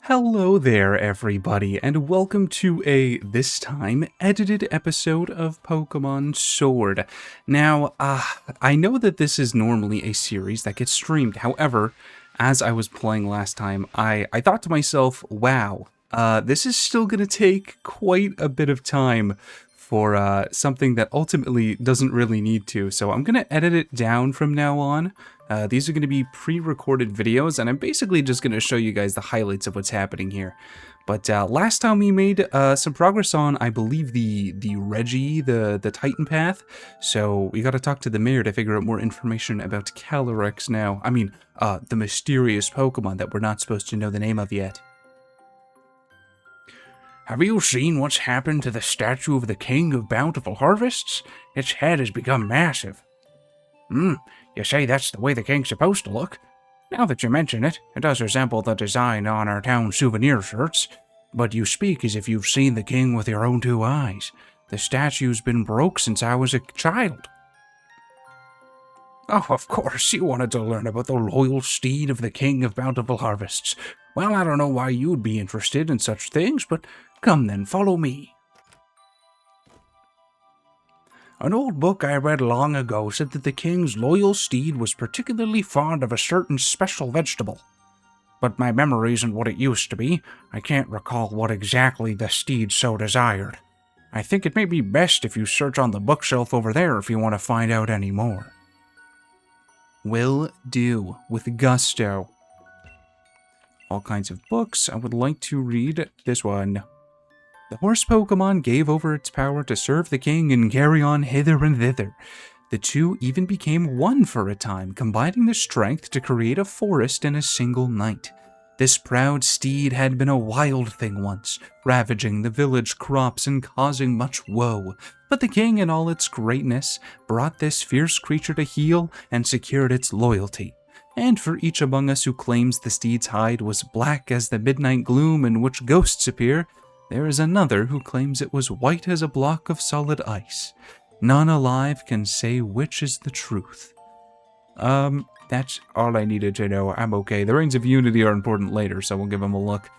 Hello there, everybody, and welcome to a, this time, edited episode of Pokémon Sword. Now, I know that this is normally a series that gets streamed. However, as I was playing last time, I thought to myself, wow, this is still going to take quite a bit of time for something that ultimately doesn't really need to. So I'm going to edit it down from now on. These are going to be pre-recorded videos, and I'm basically just going to show you guys the highlights of what's happening here. But last time we made some progress on, I believe, the Reggie, the Titan Path. So we got to talk to the mayor to figure out more information about Calyrex now. I mean, the mysterious Pokemon that we're not supposed to know the name of yet. Have you seen what's happened to the statue of the King of Bountiful Harvests? Its head has become massive. You say that's the way the king's supposed to look. Now that you mention it, it does resemble the design on our town souvenir shirts. But you speak as if you've seen the king with your own two eyes. The statue's been broke since I was a child. Oh, of course, you wanted to learn about the royal steed of the King of Bountiful Harvests. Well, I don't know why you'd be interested in such things, but come then, follow me. An old book I read long ago said that the king's loyal steed was particularly fond of a certain special vegetable. But my memory isn't what it used to be. I can't recall what exactly the steed so desired. I think it may be best if you search on the bookshelf over there if you want to find out any more. Will do, with gusto. All kinds of books. I would like to read this one. The horse Pokemon gave over its power to serve the king and carry on hither and thither. The two even became one for a time, combining their strength to create a forest in a single night. This proud steed had been a wild thing once, ravaging the village crops and causing much woe. But the king, in all its greatness, brought this fierce creature to heel and secured its loyalty. And for each among us who claims the steed's hide was black as the midnight gloom in which ghosts appear, there is another who claims it was white as a block of solid ice. None alive can say which is the truth. That's all I needed to know. I'm okay. The Reigns of Unity are important later, so we'll give them a look.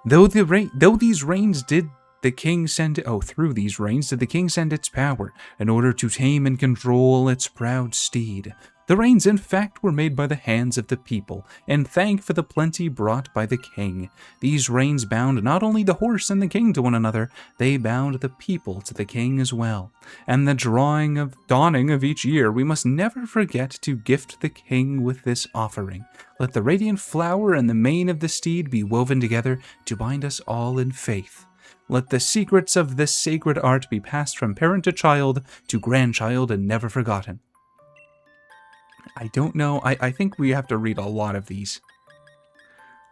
Though these reigns did the king send... through these reigns did the king send its power in order to tame and control its proud steed. The reins, in fact, were made by the hands of the people, and thank for the plenty brought by the king. These reins bound not only the horse and the king to one another, they bound the people to the king as well. And the dawning of each year, we must never forget to gift the king with this offering. Let the radiant flower and the mane of the steed be woven together to bind us all in faith. Let the secrets of this sacred art be passed from parent to child, to grandchild, and never forgotten. I don't know. I think we have to read a lot of these.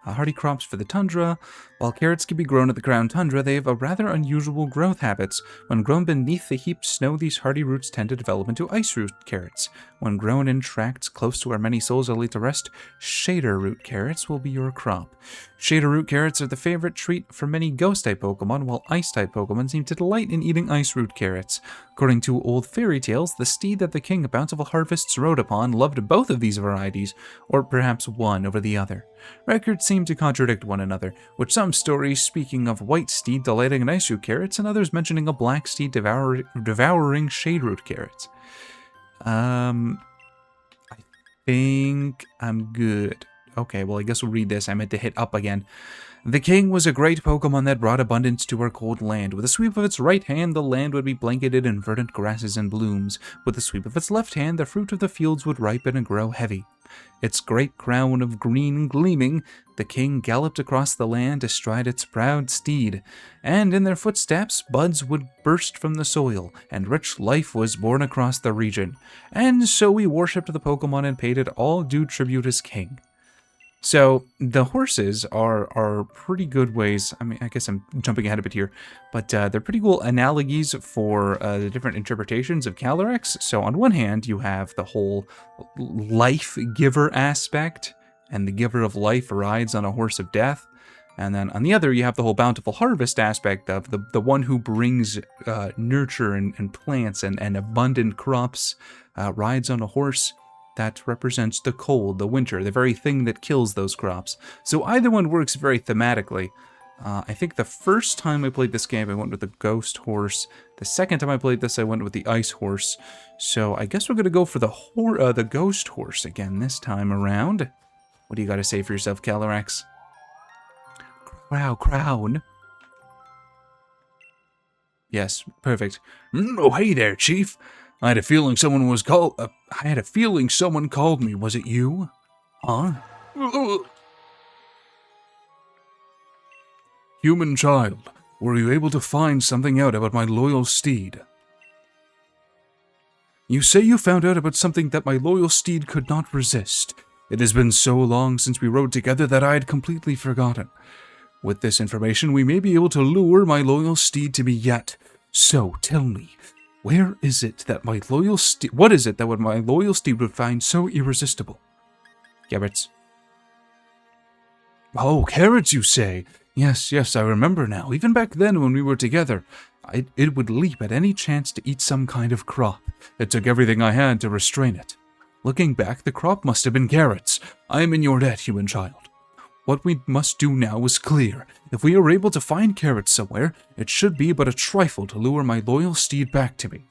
Hardy crops for the tundra. While carrots can be grown at the ground tundra, they have a rather unusual growth habits. When grown beneath the heaped snow, these hardy roots tend to develop into ice root carrots. When grown in tracts close to where many souls are laid to rest, shader root carrots will be your crop. Shader root carrots are the favorite treat for many ghost-type Pokemon, while ice-type Pokemon seem to delight in eating ice root carrots. According to old fairy tales, the steed that the King of Bountiful Harvests rode upon loved both of these varieties, or perhaps one over the other. Records seem to contradict one another, with some stories speaking of white steed delighting in ice root carrots, and others mentioning a black steed devouring shade root carrots. I think I'm good. Okay, well, I guess we'll read this. I meant to hit up again. The king was a great Pokemon that brought abundance to our cold land. With a sweep of its right hand, the land would be blanketed in verdant grasses and blooms. With a sweep of its left hand, the fruit of the fields would ripen and grow heavy. Its great crown of green gleaming, the king galloped across the land astride its proud steed. And in their footsteps, buds would burst from the soil, and rich life was born across the region. And so we worshipped the Pokemon and paid it all due tribute as king. So, the horses are pretty good ways. I mean, I guess I'm jumping ahead a bit here, but they're pretty cool analogies for the different interpretations of Calyrex. So, on one hand, you have the whole life giver aspect, and the giver of life rides on a horse of death. And then on the other, you have the whole bountiful harvest aspect of the one who brings nurture and plants and abundant crops, rides on a horse. that represents the cold, the winter, the very thing that kills those crops. So either one works very thematically. I think the first time I played this game, I went with the ghost horse. The second time I played this, I went with the ice horse. So I guess we're going to go for the ghost horse again this time around. What do you got to say for yourself, Calyrex? Crown. Yes, perfect. Oh, hey there, Chief. I had a feeling someone called me. Was it you? Huh? Human child, were you able to find something out about my loyal steed? You say you found out about something that my loyal steed could not resist. It has been so long since we rode together that I had completely forgotten. With this information, we may be able to lure my loyal steed to me yet. So, tell me, where is it that my loyal steed... What is it that my loyal steed would find so irresistible? Carrots. Oh, carrots, you say? Yes, I remember now. Even back then when we were together, it would leap at any chance to eat some kind of crop. It took everything I had to restrain it. Looking back, the crop must have been carrots. I am in your debt, human child. What we must do now is clear. If we are able to find carrots somewhere, it should be but a trifle to lure my loyal steed back to me.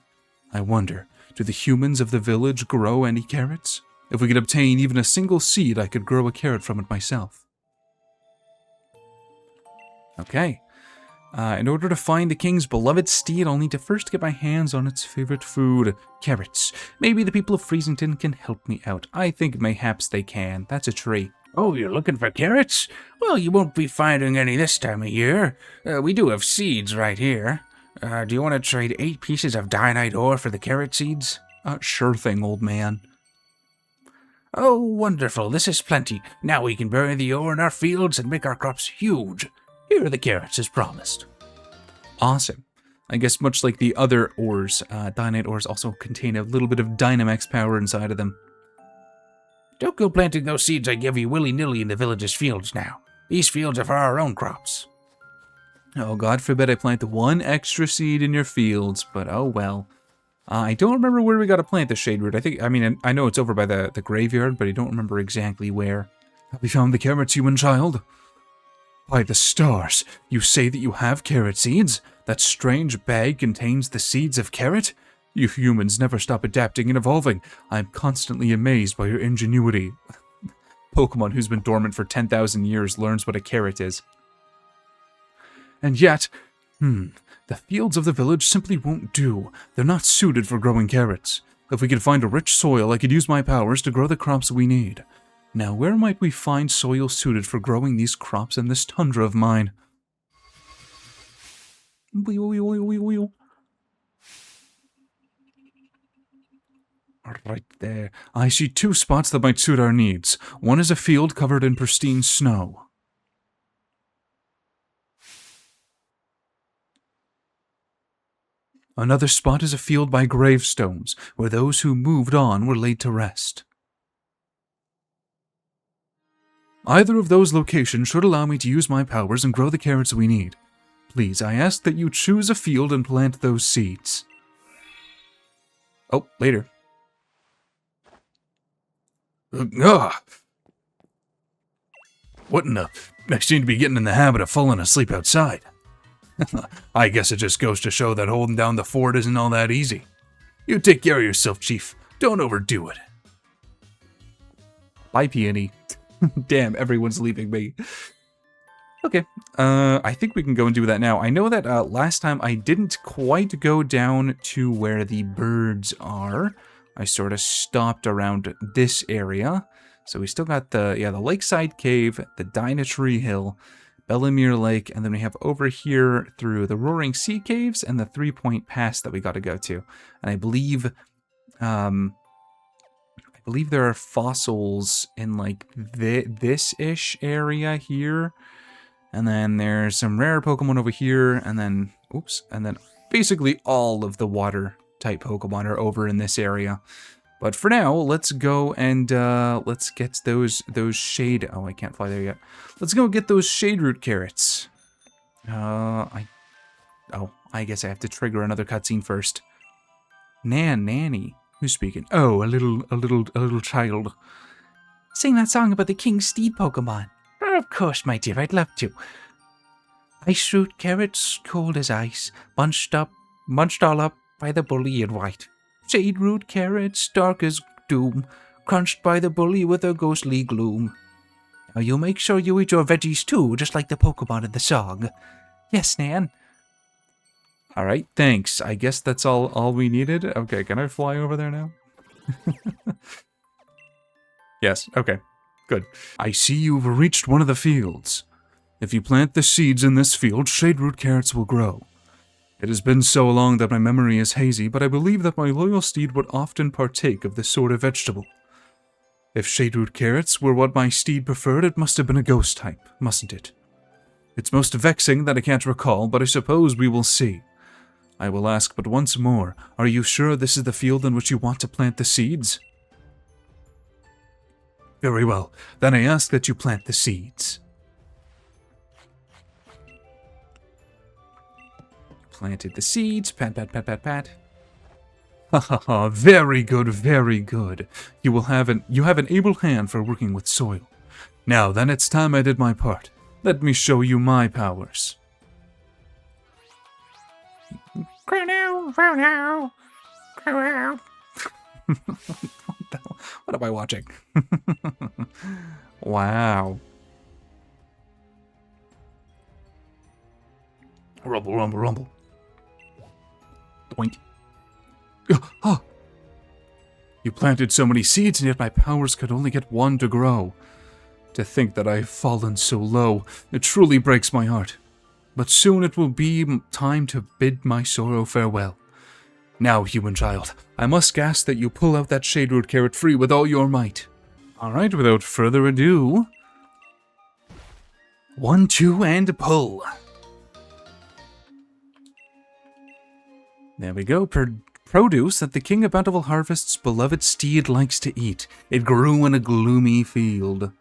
I wonder, do the humans of the village grow any carrots? If we could obtain even a single seed, I could grow a carrot from it myself. Okay. In order to find the king's beloved steed, I'll need to first get my hands on its favorite food, carrots. Maybe the people of Freezington can help me out. I think mayhaps they can. That's a tree. Oh, you're looking for carrots? Well, you won't be finding any this time of year. We do have seeds right here. Do you want to trade 8 pieces of dynite ore for the carrot seeds? Sure thing, old man. Oh, wonderful. This is plenty. Now we can bury the ore in our fields and make our crops huge. Here are the carrots as promised. Awesome. I guess much like the other ores, dynite ores also contain a little bit of Dynamax power inside of them. Don't go planting those seeds I give you willy-nilly in the village's fields now. These fields are for our own crops. Oh, God forbid I plant one extra seed in your fields, but oh well. I don't remember where we got to plant the shade root. I know it's over by the graveyard, but I don't remember exactly where. Have you found the carrots, human child? By the stars, you say that you have carrot seeds? That strange bag contains the seeds of carrot? You humans never stop adapting and evolving. I'm constantly amazed by your ingenuity. Pokémon who's been dormant for 10,000 years learns what a carrot is. And yet, the fields of the village simply won't do. They're not suited for growing carrots. If we could find a rich soil, I could use my powers to grow the crops we need. Now, where might we find soil suited for growing these crops in this tundra of mine? Right there. I see 2 spots that might suit our needs. One is a field covered in pristine snow. Another spot is a field by gravestones, where those who moved on were laid to rest. Either of those locations should allow me to use my powers and grow the carrots we need. Please, I ask that you choose a field and plant those seeds. Oh, later. What in the... I seem to be getting in the habit of falling asleep outside. I guess it just goes to show that holding down the fort isn't all that easy. You take care of yourself, Chief. Don't overdo it. Bye, Peony. Damn, everyone's leaving me. Okay, I think we can go and do that now. I know that last time I didn't quite go down to where the birds are. I sort of stopped around this area. So we still got the Lakeside Cave, the Dynatree Hill, Bellemere Lake, and then we have over here through the Roaring Sea Caves and the 3-Point Pass that we got to go to. And I believe there are fossils in like this-ish area here. And then there's some rare Pokemon over here, and then basically all of the water type Pokemon are over in this area. But for now, let's go and let's get those shade... Oh, I can't fly there yet. Let's go get those shade root carrots. I guess I have to trigger another cutscene first. Nanny. Who's speaking? Oh, a little child. Sing that song about the King's Steed Pokemon. Of course, my dear, I'd love to. Ice root carrots, cold as ice, munched all up by the bully in white. Shade root carrots, dark as doom, crunched by the bully with a ghostly gloom. Now you make sure you eat your veggies too, just like the Pokemon in the song. Yes, Nan. All right, thanks. I guess that's all we needed. Okay, can I fly over there now? Yes, okay, good. I see you've reached one of the fields. If you plant the seeds in this field, shade root carrots will grow. It has been so long that my memory is hazy, but I believe that my loyal steed would often partake of this sort of vegetable. If shade root carrots were what my steed preferred, it must have been a ghost type, mustn't it? It's most vexing that I can't recall, but I suppose we will see. I will ask but once more, are you sure this is the field in which you want to plant the seeds? Very well, then I ask that you plant the seeds. Planted the seeds, pat, pat, pat, pat, pat. Ha ha ha, very good, very good. You have an able hand for working with soil. Now then, it's time I did my part. Let me show you my powers. What am I watching? Wow. Rumble, rumble, rumble. Doink. Oh. You planted so many seeds, and yet my powers could only get one to grow. To think that I've fallen so low, it truly breaks my heart. But soon it will be time to bid my sorrow farewell. Now, human child, I must ask that you pull out that shade root carrot free with all your might. Alright, without further ado... 1, 2, and pull. There we go, produce that the King of Bountiful Harvest's beloved steed likes to eat. It grew in a gloomy field.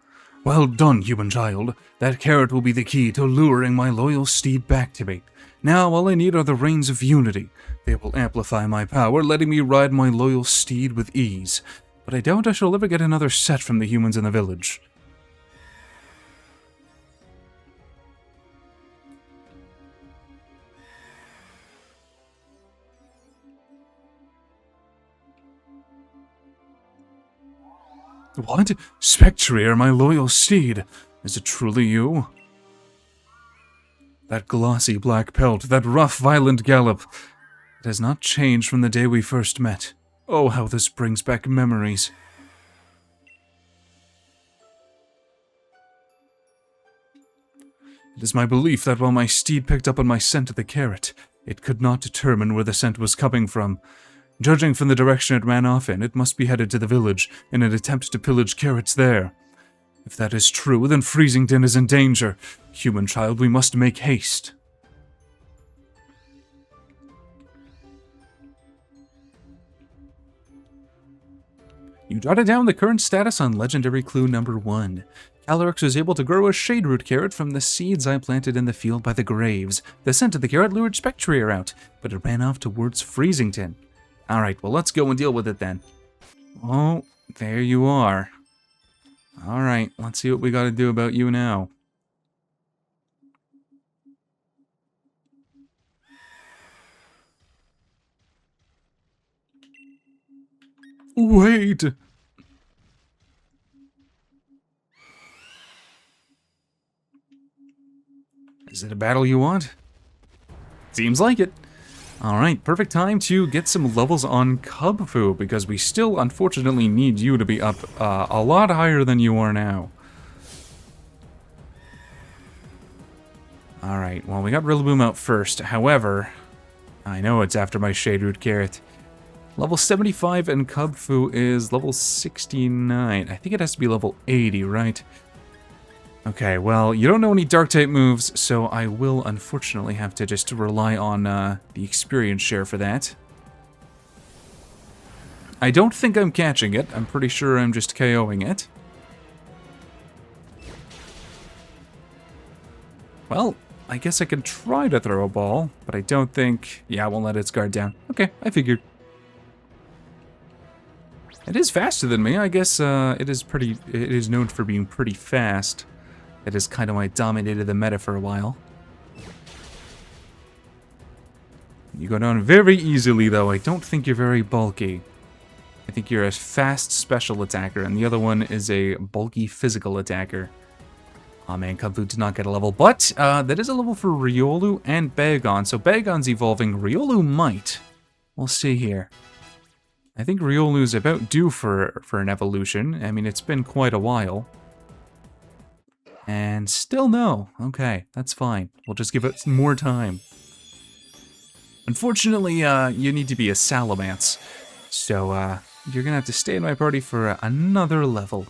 Well done, human child. That carrot will be the key to luring my loyal steed back to me. Now all I need are the reins of unity. They will amplify my power, letting me ride my loyal steed with ease. But I doubt I shall ever get another set from the humans in the village. What? Spectrier, my loyal steed. Is it truly you? That glossy black pelt, that rough, violent gallop. It has not changed from the day we first met. Oh, how this brings back memories. It is my belief that while my steed picked up on my scent of the carrot, it could not determine where the scent was coming from. Judging from the direction it ran off in, it must be headed to the village in an attempt to pillage carrots there. If that is true, then Freezington is in danger. Human child, we must make haste. You jotted down the current status on legendary clue number 1. Calyrex was able to grow a shade root carrot from the seeds I planted in the field by the graves. The scent of the carrot lured Spectrier out, but it ran off towards Freezington. Alright, well let's go and deal with it then. Oh, there you are. Alright, let's see what we gotta do about you now. Wait! Is it a battle you want? Seems like it. Alright, perfect time to get some levels on Cubfu, because we still unfortunately need you to be up a lot higher than you are now. Alright, well we got Rillaboom out first, however, I know it's after my Shade Root Carrot. Level 75 and Cubfu is level 69. I think it has to be level 80, right? Okay, well, you don't know any Dark-type moves, so I will unfortunately have to just rely on the experience share for that. I don't think I'm catching it. I'm pretty sure I'm just KOing it. Well, I guess I can try to throw a ball, but I don't think... Yeah, I won't let its guard down. Okay, I figured. It is faster than me. I guess it is known for being pretty fast. That is kind of why it dominated the meta for a while. You go down very easily, though. I don't think you're very bulky. I think you're a fast special attacker, and the other one is a bulky physical attacker. Aw, man, Kung Fu did not get a level, but that is a level for Riolu and Bagon. So Bagon's evolving. Riolu might. We'll see here. I think Riolu's about due for an evolution. I mean, it's been quite a while. And still no. Okay, that's fine. We'll just give it more time. Unfortunately, you need to be a Salamence. So, you're gonna have to stay in my party for another level.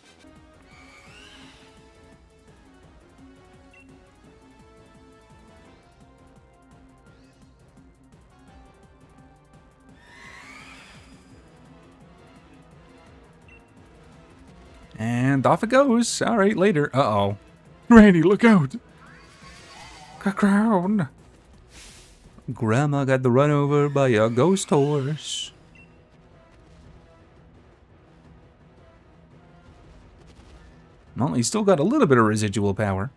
And off it goes. All right, later. Uh-oh. Granny, look out. Crown. Grandma got run over by a ghost horse. Well, he's still got a little bit of residual power.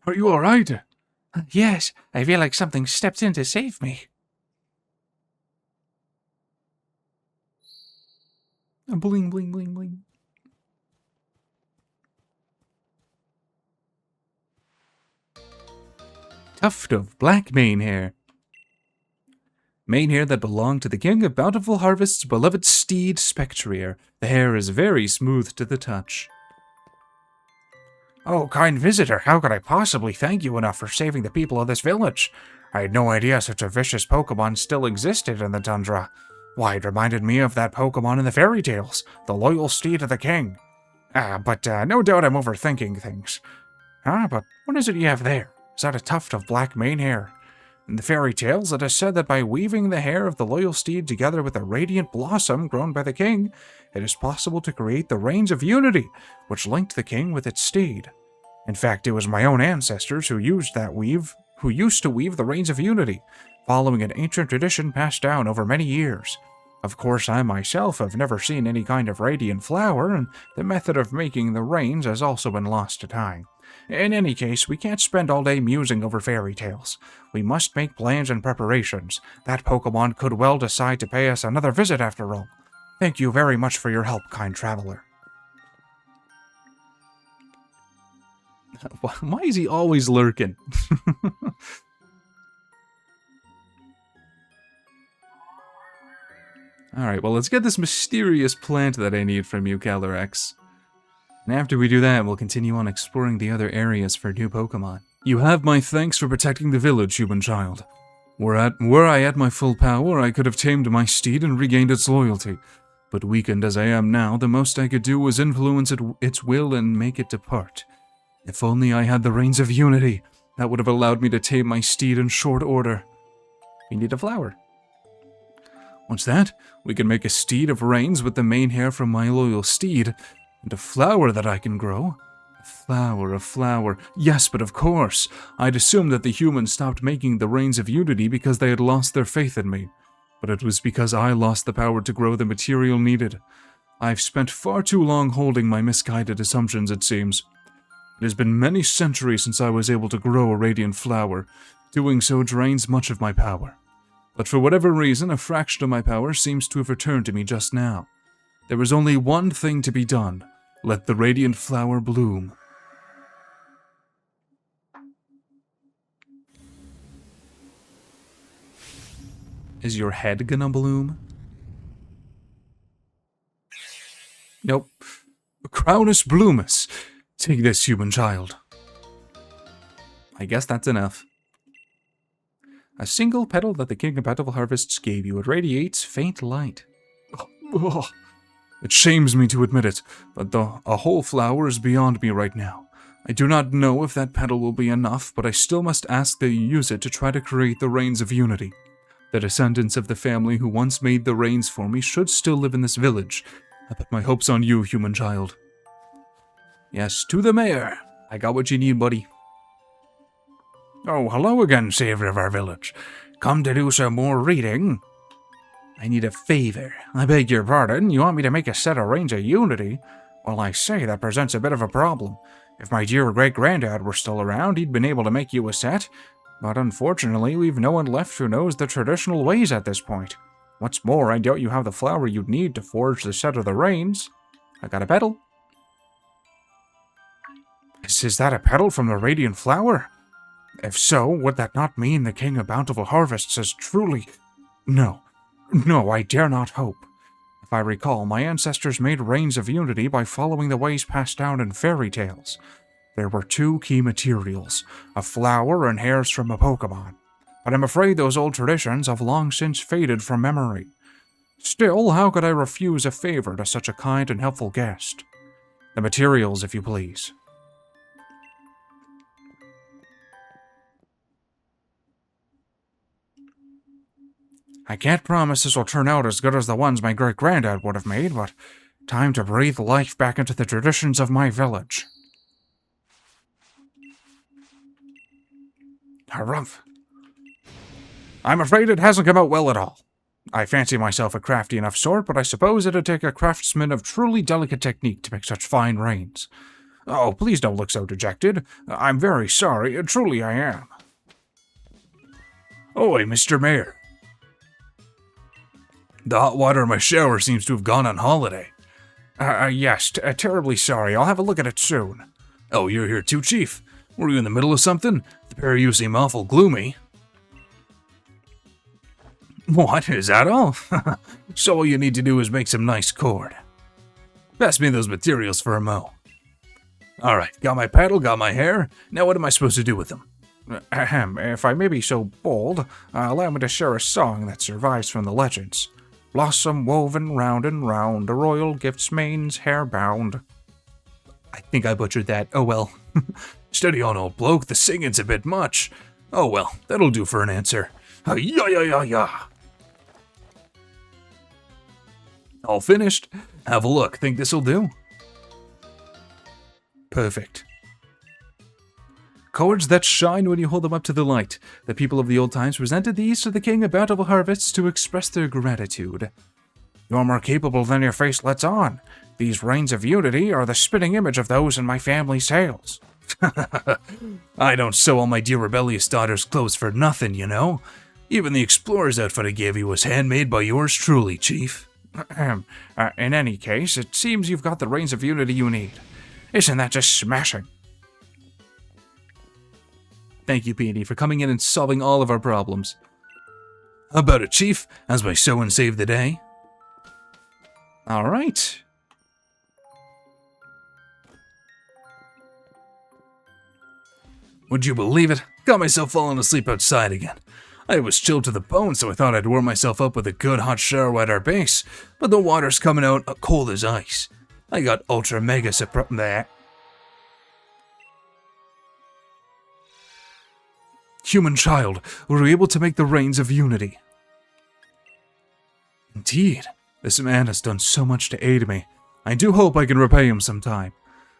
Are you alright? Yes, I feel like something stepped in to save me. Bling, bling, bling, bling. Tuft of black mane hair. Mane hair that belonged to the King of Bountiful Harvest's beloved steed, Spectrier. The hair is very smooth to the touch. Oh, kind visitor, how could I possibly thank you enough for saving the people of this village? I had no idea such a vicious Pokémon still existed in the tundra. Why, it reminded me of that Pokémon in the fairy tales, the loyal steed of the king. But no doubt I'm overthinking things. But what is it you have there? Is that a tuft of black mane hair? In the fairy tales, it is said that by weaving the hair of the loyal steed together with a radiant blossom grown by the king, it is possible to create the Reins of Unity, which linked the king with its steed. In fact, it was my own ancestors who used to weave the Reins of Unity, following an ancient tradition passed down over many years. Of course, I myself have never seen any kind of radiant flower, and the method of making the reins has also been lost to time. In any case, we can't spend all day musing over fairy tales. We must make plans and preparations. That Pokémon could well decide to pay us another visit after all. Thank you very much for your help, kind traveler. Why is he always lurking? Alright, well, let's get this mysterious plant that I need from you, Calyrex. And after we do that, we'll continue on exploring the other areas for new Pokemon. You have my thanks for protecting the village, human child. Were I at my full power, I could have tamed my steed and regained its loyalty. But weakened as I am now, the most I could do was influence its will and make it depart. If only I had the Reins of Unity, that would have allowed me to tame my steed in short order. We need a flower. What's that? We can make a steed of reins with the mane hair from my loyal steed, and a flower that I can grow. A flower. Yes, but of course. I'd assumed that the humans stopped making the Reins of Unity because they had lost their faith in me. But it was because I lost the power to grow the material needed. I've spent far too long holding my misguided assumptions, it seems. It has been many centuries since I was able to grow a radiant flower. Doing so drains much of my power. But for whatever reason, a fraction of my power seems to have returned to me just now. There is only one thing to be done. Let the radiant flower bloom. Is your head gonna bloom? Nope. Crownus bloomus. Take this, human child. I guess that's enough. A single petal that the King of Bountiful Harvests gave you. It radiates faint light. Oh, it shames me to admit it, but a whole flower is beyond me right now. I do not know if that petal will be enough, but I still must ask that you use it to try to create the Reins of Unity. The descendants of the family who once made the reins for me should still live in this village. I put my hopes on you, human child. Yes, to the mayor. I got what you need, buddy. Oh, hello again, savior of our village. Come to do some more reading? I need a favor. I beg your pardon, you want me to make a set of Reigns of Unity? Well, I say, that presents a bit of a problem. If my dear great-granddad were still around, he'd been able to make you a set. But unfortunately, we've no one left who knows the traditional ways at this point. What's more, I doubt you have the flour you'd need to forge the set of the Reigns. I got a petal. Is that a petal from the Radiant Flower? If so, would that not mean the King of Bountiful Harvests is truly... No, I dare not hope. If I recall, my ancestors made Reigns of Unity by following the ways passed down in fairy tales. There were two key materials, a flower and hairs from a Pokémon. But I'm afraid those old traditions have long since faded from memory. Still, how could I refuse a favor to such a kind and helpful guest? The materials, if you please. I can't promise this will turn out as good as the ones my great-granddad would have made, but time to breathe life back into the traditions of my village. Harumph. I'm afraid it hasn't come out well at all. I fancy myself a crafty enough sort, but I suppose it'd take a craftsman of truly delicate technique to make such fine Reigns. Oh, please don't look so dejected. I'm very sorry, truly I am. Oi, Mr. Mayor. The hot water in my shower seems to have gone on holiday. Yes, terribly sorry. I'll have a look at it soon. Oh, you're here too, Chief. Were you in the middle of something? The pair of you seem awful gloomy. What, is that all? So all you need to do is make some nice cord. Pass me those materials for a mo. Alright, got my paddle, got my hair. Now what am I supposed to do with them? If I may be so bold, allow me to share a song that survives from the legends. Blossom woven round and round, a royal gift's mane's hair bound. I think I butchered that. Oh well. Steady on, old bloke, the singing's a bit much. Oh well, that'll do for an answer. Ya. All finished. Have a look. Think this'll do? Perfect. Cords that shine when you hold them up to the light. The people of the old times presented these to the King of Bountiful Harvests to express their gratitude. You're more capable than your face lets on. These Reigns of Unity are the spitting image of those in my family's tales. I don't sew all my dear rebellious daughter's clothes for nothing, you know. Even the explorer's outfit I gave you was handmade by yours truly, Chief. In any case, it seems you've got the Reigns of Unity you need. Isn't that just smashing? Thank you, Peony, for coming in and solving all of our problems. How about it, Chief? As my sew and save the day? Alright. Would you believe it? Got myself falling asleep outside again. I was chilled to the bone, so I thought I'd warm myself up with a good hot shower at our base, but the water's coming out cold as ice. I got ultra mega surprised there. Human child, were we able to make the Reigns of Unity? Indeed, this man has done so much to aid me. I do hope I can repay him sometime.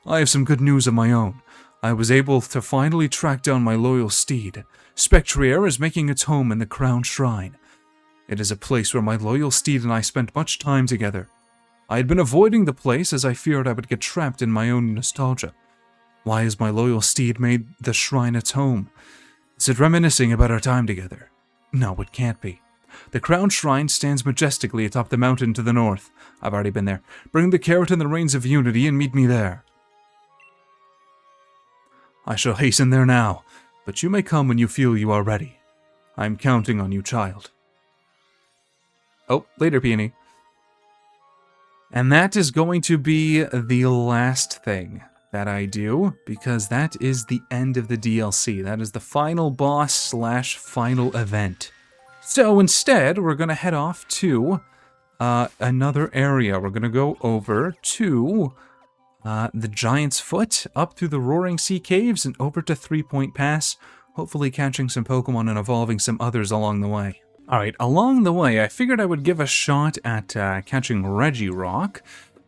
I have some good news of my own. I was able to finally track down my loyal steed. Spectrier is making its home in the Crown Shrine. It is a place where my loyal steed and I spent much time together. I had been avoiding the place as I feared I would get trapped in my own nostalgia. Why has my loyal steed made the shrine its home? Is it reminiscing about our time together? No, it can't be. The Crown Shrine stands majestically atop the mountain to the north. I've already been there. Bring the carrot and the Reigns of Unity and meet me there. I shall hasten there now, but you may come when you feel you are ready. I am counting on you, child. Oh, later, Peony. And that is going to be the last thing that I do, because that is the end of the DLC. That is the final boss / final event. So instead, we're going to head off to another area. We're going to go over to the Giant's Foot, up through the Roaring Sea Caves, and over to 3 Point Pass, hopefully catching some Pokemon and evolving some others along the way. Alright, along the way, I figured I would give a shot at catching Regirock.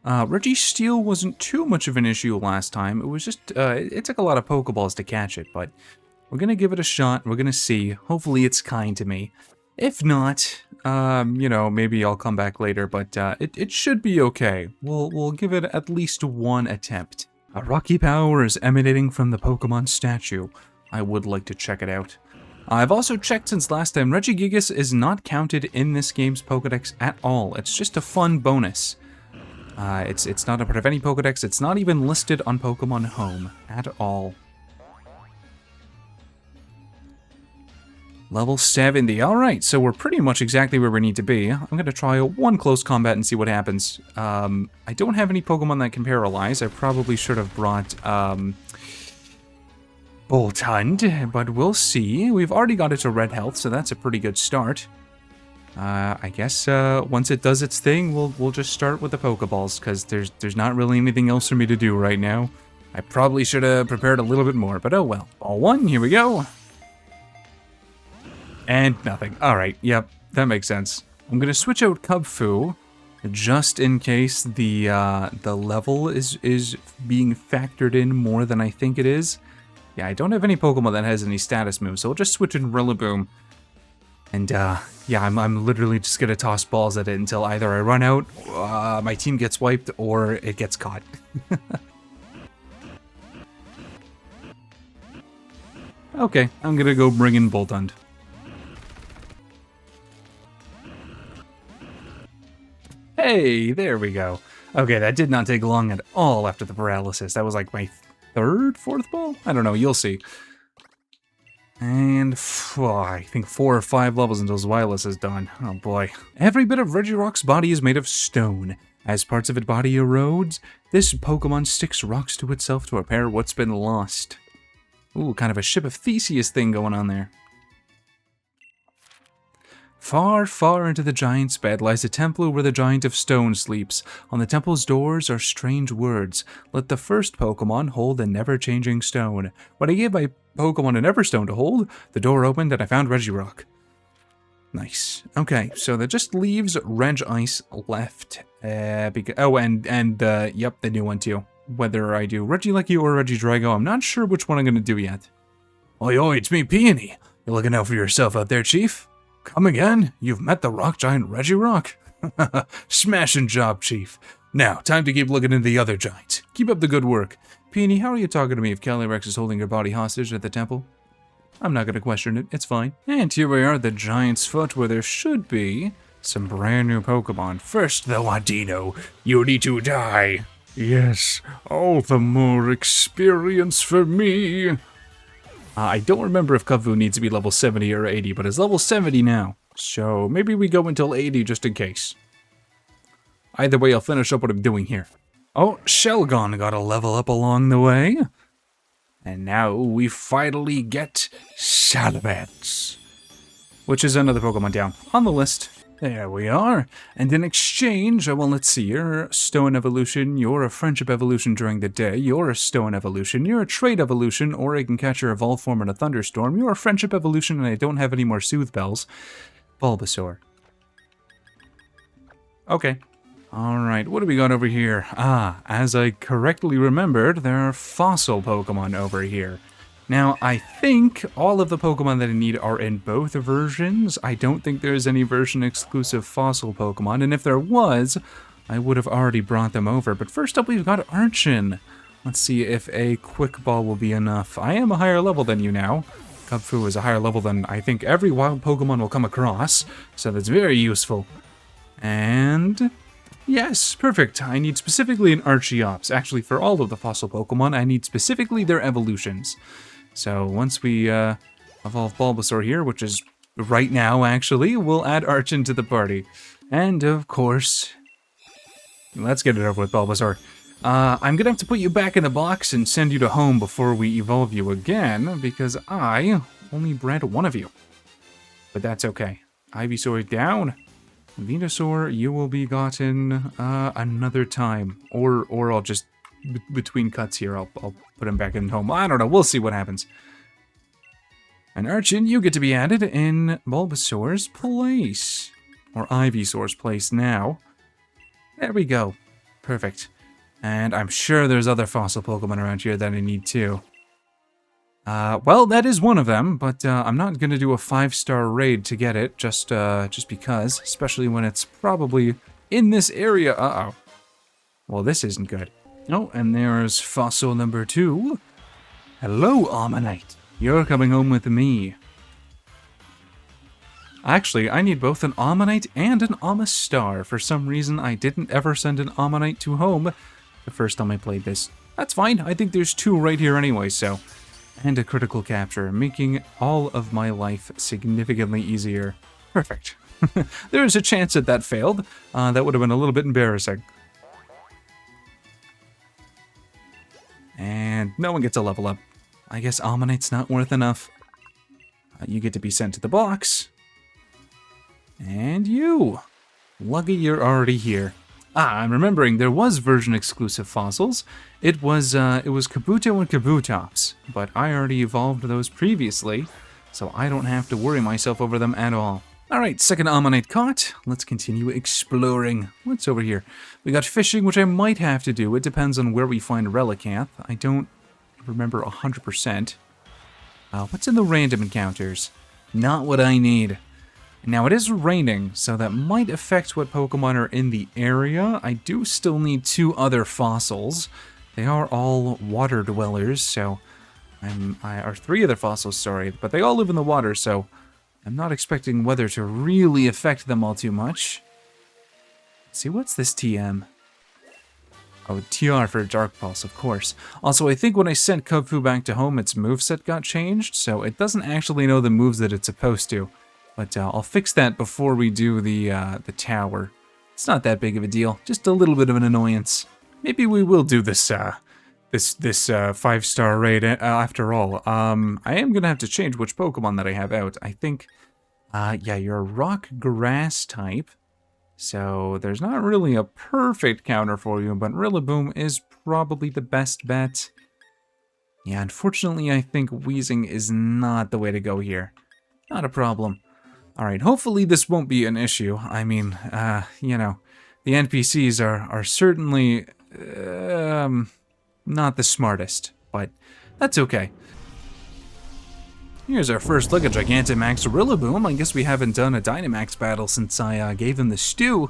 Registeel wasn't too much of an issue last time. It was just, it took a lot of Pokeballs to catch it, but we're going to give it a shot. We're going to see. Hopefully it's kind to me. If not, you know, maybe I'll come back later, but it should be okay. We'll give it at least one attempt. A rocky power is emanating from the Pokemon statue. I would like to check it out. I've also checked since last time. Regigigas is not counted in this game's Pokedex at all. It's just a fun bonus. It's not a part of any Pokedex. It's not even listed on Pokemon Home at all. Level 70. Alright, so we're pretty much exactly where we need to be. I'm going to try one close combat and see what happens. I don't have any Pokemon that can paralyze. I probably should have brought Bolt Hunt, but we'll see. We've already got it to red health, so that's a pretty good start. I guess once it does its thing, we'll just start with the Pokeballs, because there's not really anything else for me to do right now. I probably should have prepared a little bit more, but oh well. Ball 1, here we go. And nothing. Alright, yep, that makes sense. I'm gonna switch out Kubfu, just in case the level is being factored in more than I think it is. Yeah, I don't have any Pokemon that has any status moves, so we'll just switch in Rillaboom. And, yeah, I'm literally just gonna toss balls at it until either I run out, my team gets wiped, or it gets caught. Okay, I'm gonna go bring in Boltund. Hey, there we go. Okay, that did not take long at all after the paralysis. That was like my fourth ball? I don't know, you'll see. And I think 4 or 5 levels until Zweilous is done. Oh boy. Every bit of Regirock's body is made of stone. As parts of its body erodes, this Pokemon sticks rocks to itself to repair what's been lost. Ooh, kind of a Ship of Theseus thing going on there. Far, far into the giant's bed lies a temple where the giant of stone sleeps. On the temple's doors are strange words. Let the first Pokemon hold a never-changing stone. When I gave my Pokemon an Everstone to hold, the door opened and I found Regirock. Nice. Okay, so that just leaves Regice left. Yep, the new one too. Whether I do Regieleki or Regidrago, I'm not sure which one I'm going to do yet. Oi, oi, it's me, Peony. You looking out for yourself out there, Chief? Come again? You've met the rock giant Regirock? Smashing job, Chief. Now, time to keep looking into the other giants. Keep up the good work. Peony, how are you talking to me if Calyrex is holding your body hostage at the temple? I'm not going to question it, it's fine. And here we are at the giant's foot where there should be some brand new Pokemon. First, the Wadino. You need to die. Yes, all the more experience for me. I don't remember if Kubfu needs to be level 70 or 80, but it's level 70 now. So maybe we go until 80 just in case. Either way, I'll finish up what I'm doing here. Oh, Shelgon got a level up along the way. And now we finally get Salamence, which is another Pokemon down on the list. There we are. And in exchange, well, let's see, you're a Stone Evolution, you're a Friendship Evolution during the day, you're a Stone Evolution, you're a Trade Evolution, or I can catch your Evolve form in a Thunderstorm, you're a Friendship Evolution, and I don't have any more Soothe Bells. Bulbasaur. Okay. Alright, what do we got over here? Ah, as I correctly remembered, there are fossil Pokemon over here. Now, I think all of the Pokemon that I need are in both versions. I don't think there's any version-exclusive fossil Pokemon, and if there was, I would have already brought them over. But first up, we've got Archon. Let's see if a Quick Ball will be enough. I am a higher level than you now. Kubfu is a higher level than I think every wild Pokemon will come across, so that's very useful. And yes, perfect. I need specifically an Archeops. Actually, for all of the fossil Pokemon, I need specifically their evolutions. So once we evolve Bulbasaur here, which is right now actually, we'll add Archon to the party. And of course, let's get it over with, Bulbasaur. I'm gonna have to put you back in the box and send you to home before we evolve you again, because I only bred one of you. But that's okay. Ivysaur down. Venusaur, you will be gotten another time. Or I'll just, between cuts here, I'll put him back in home. I don't know, we'll see what happens. And Archon, you get to be added in Bulbasaur's place. Or Ivysaur's place now. There we go. Perfect. And I'm sure there's other fossil Pokemon around here that I need too. Well, that is one of them, but I'm not gonna do a 5-star raid to get it, just because, especially when it's probably in this area. Uh-oh. Well, this isn't good. Oh, and there's fossil number 2. Hello, Ammonite. You're coming home with me. Actually, I need both an Ammonite and an Amistar. For some reason, I didn't ever send an Ammonite to home the first time I played this. That's fine. I think there's 2 right here anyway, so... And a critical capture, making all of my life significantly easier. Perfect. There's a chance that that failed. That would have been a little bit embarrassing. And no one gets a level up. I guess Ammonite's not worth enough. You get to be sent to the box. And you. Lucky you're already here. I'm remembering there was version-exclusive fossils. It was Kabuto and Kabutops, but I already evolved those previously, so I don't have to worry myself over them at all. Alright, second Ammonite caught. Let's continue exploring. What's over here? We got fishing, which I might have to do. It depends on where we find Relicanth. I don't remember 100%. What's in the random encounters? Not what I need. Now, it is raining, so that might affect what Pokemon are in the area. I do still need 2 other fossils. They are all water dwellers, so... or 3 other fossils, sorry, but they all live in the water, so... I'm not expecting weather to really affect them all too much. Let's see, what's this TM? Oh, TR for Dark Pulse, of course. Also, I think when I sent Kubfu back to home, its moveset got changed, so it doesn't actually know the moves that it's supposed to. But I'll fix that before we do the tower. It's not that big of a deal, just a little bit of an annoyance. Maybe we will do this 5-star raid after all. I am gonna have to change which Pokemon that I have out. I think, yeah, you're a rock grass type, so there's not really a perfect counter for you, but Rillaboom is probably the best bet. Yeah, unfortunately, I think Weezing is not the way to go here. Not a problem. Alright, hopefully this won't be an issue. I mean, you know, the NPCs are certainly, not the smartest, but that's okay. Here's our first look at Gigantamax Rillaboom. I guess we haven't done a Dynamax battle since I gave him the stew.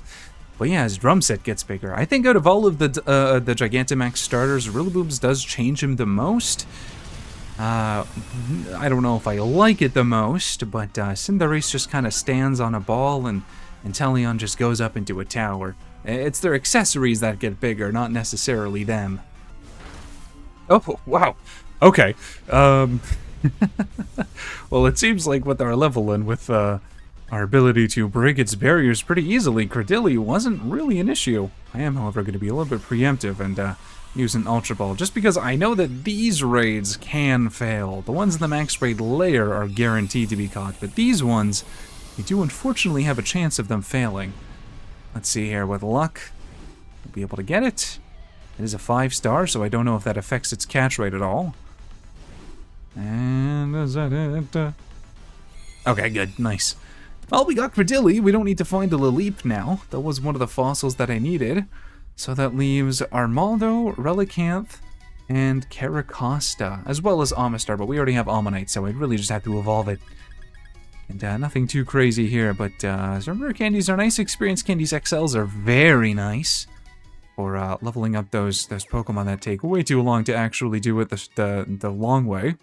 But yeah, his drum set gets bigger. I think out of all of the Gigantamax starters, Rillaboom's does change him the most. I don't know if I like it the most, but Cinderace just kind of stands on a ball and Inteleon just goes up into a tower. It's their accessories that get bigger, not necessarily them. Oh, wow. Okay. Well, it seems like with our level and with our ability to break its barriers pretty easily, Credilli wasn't really an issue. I am, however, going to be a little bit preemptive and use an Ultra Ball, just because I know that these raids can fail. The ones in the Max Raid layer are guaranteed to be caught, but these ones, we do unfortunately have a chance of them failing. Let's see here, with luck, we'll be able to get it. It is a 5-star, so I don't know if that affects its catch rate at all. And is that it? Okay, good, nice. Well, we got Credilli. We don't need to find a Lilip now. That was one of the fossils that I needed. So that leaves Armaldo, Relicanth, and Caracosta, as well as Amistar, but we already have Ammonite, so I'd really just have to evolve it. And nothing too crazy here, but Rare Candies are nice. Experience Candies XLs are very nice for leveling up those Pokemon that take way too long to actually do it the long way.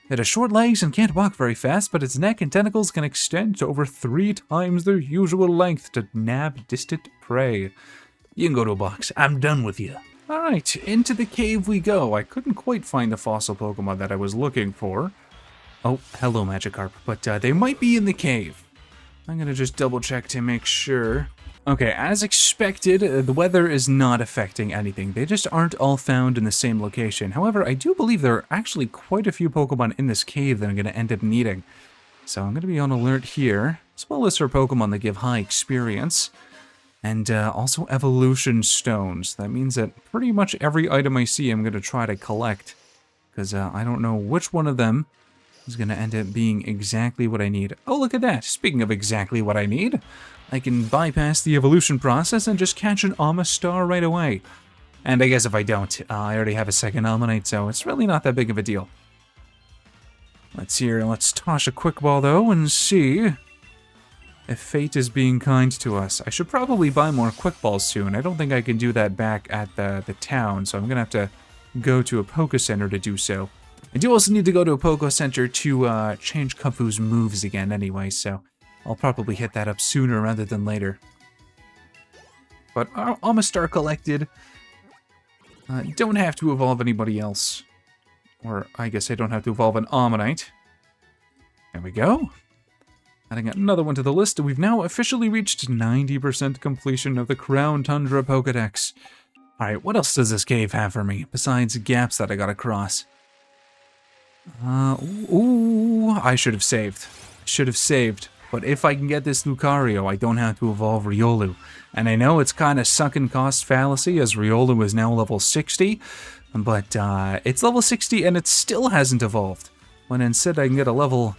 It has short legs and can't walk very fast, but its neck and tentacles can extend to over 3 times their usual length to nab distant prey. You can go to a box. I'm done with you. Alright, into the cave we go. I couldn't quite find the fossil Pokemon that I was looking for. Oh, hello, Magikarp. But they might be in the cave. I'm gonna just double check to make sure. Okay, as expected, the weather is not affecting anything. They just aren't all found in the same location. However, I do believe there are actually quite a few Pokemon in this cave that I'm gonna end up needing. So I'm gonna be on alert here, as well as for Pokemon that give high experience. And also evolution stones. That means that pretty much every item I see I'm going to try to collect. Because I don't know which one of them is going to end up being exactly what I need. Oh, look at that. Speaking of exactly what I need, I can bypass the evolution process and just catch an Amistar right away. And I guess if I don't, I already have a second Ammonite, so it's really not that big of a deal. Let's toss a quick ball, though, and see if fate is being kind to us. I should probably buy more quick balls soon. I don't think I can do that back at the town, so I'm going to have to go to a Poké Center to do so. I do also need to go to a Poké Center to change Kung-Fu's moves again anyway, so I'll probably hit that up sooner rather than later. But Amistar collected. Don't have to evolve anybody else. Or I guess I don't have to evolve an Ammonite. There we go. Adding another one to the list, and we've now officially reached 90% completion of the Crown Tundra Pokédex. Alright, what else does this cave have for me, besides gaps that I gotta cross? Ooh, I should have saved. But if I can get this Lucario, I don't have to evolve Riolu. And I know it's kind of sunken cost fallacy, as Riolu is now level 60, but it's level 60 and it still hasn't evolved. When instead I can get a level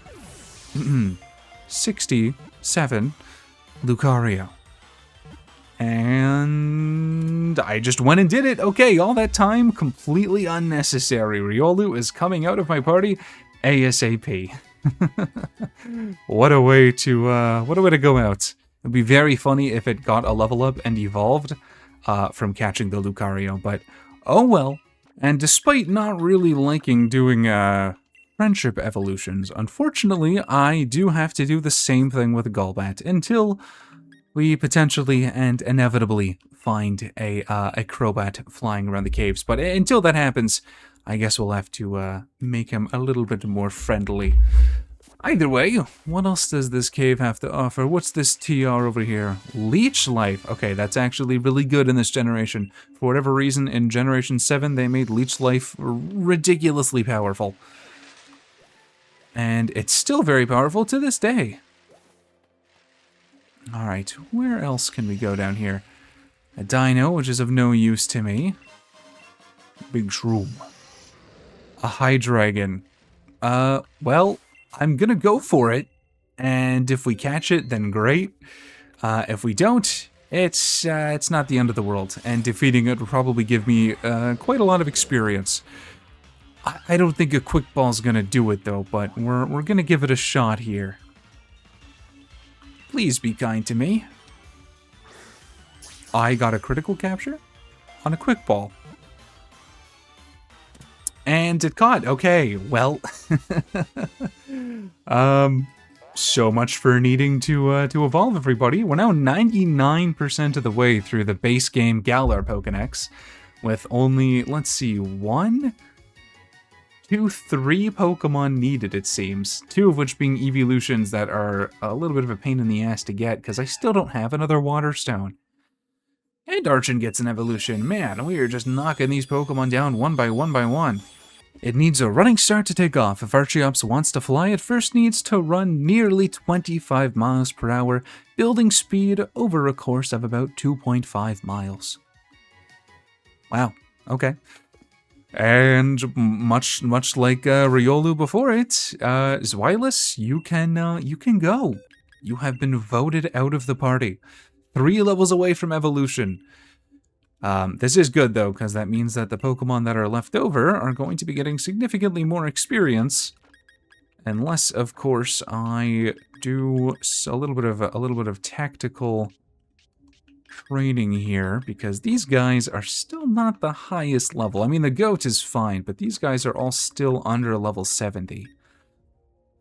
67 Lucario. And I just went and did it. Okay, all that time, completely unnecessary. Riolu is coming out of my party ASAP. What a way to go out. It'd be very funny if it got a level up and evolved from catching the Lucario, but oh well. And despite not really liking doing friendship evolutions, unfortunately, I do have to do the same thing with Golbat until we potentially and inevitably find a Crobat flying around the caves. But until that happens, I guess we'll have to make him a little bit more friendly. Either way, what else does this cave have to offer? What's this TR over here? Leech Life. Okay, that's actually really good in this generation. For whatever reason, in Generation 7, they made Leech Life ridiculously powerful. And it's still very powerful to this day. Alright, where else can we go down here? A dino, which is of no use to me. Big shroom. A Hydreigon. Well, I'm gonna go for it, and if we catch it, then great. If we don't, it's not the end of the world, and defeating it will probably give me quite a lot of experience. I don't think a quick ball's gonna do it though, but we're gonna give it a shot here. Please be kind to me. I got a critical capture on a quick ball. And it caught. Okay, well, so much for needing to evolve, everybody. We're now 99% of the way through the base game Galar Pokédex, with only, let's see, 1, 2, 3 Pokemon needed, it seems. 2 of which being evolutions that are a little bit of a pain in the ass to get, because I still don't have another Water Stone. And Archon gets an evolution. Man, we are just knocking these Pokemon down one by one. It needs a running start to take off. If Archeops wants to fly, it first needs to run nearly 25 miles per hour, building speed over a course of about 2.5 miles. Wow, okay. And much like Riolu before it, Zweilous, you can go. You have been voted out of the party. 3 levels away from evolution. This is good, though, because that means that the Pokemon that are left over are going to be getting significantly more experience. Unless, of course, I do a little bit of tactical training here, because these guys are still not the highest level. I mean, the goat is fine, but these guys are all still under level 70.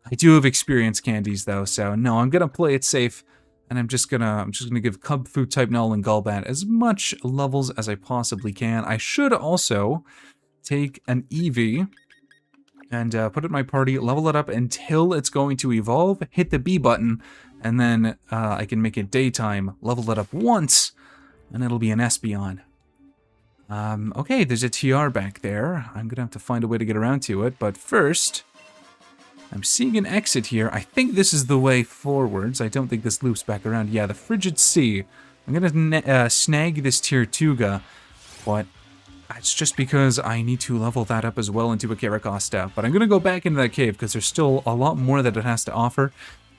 I do have experience candies, though, so no, I'm gonna play it safe. And I'm just gonna give Cub Food type Null and Golbat as much levels as I possibly can. I should also take an Eevee and put it in my party, level it up until it's going to evolve, hit the B button, and then I can make it daytime, level it up once, and it'll be an Espeon. Okay, there's a TR back there. I'm gonna have to find a way to get around to it, but first, I'm seeing an exit here. I think this is the way forwards. I don't think this loops back around. Yeah, the Frigid Sea. I'm gonna snag this Tier 2 but it's just because I need to level that up as well into a Caracosta. But I'm gonna go back into that cave because there's still a lot more that it has to offer,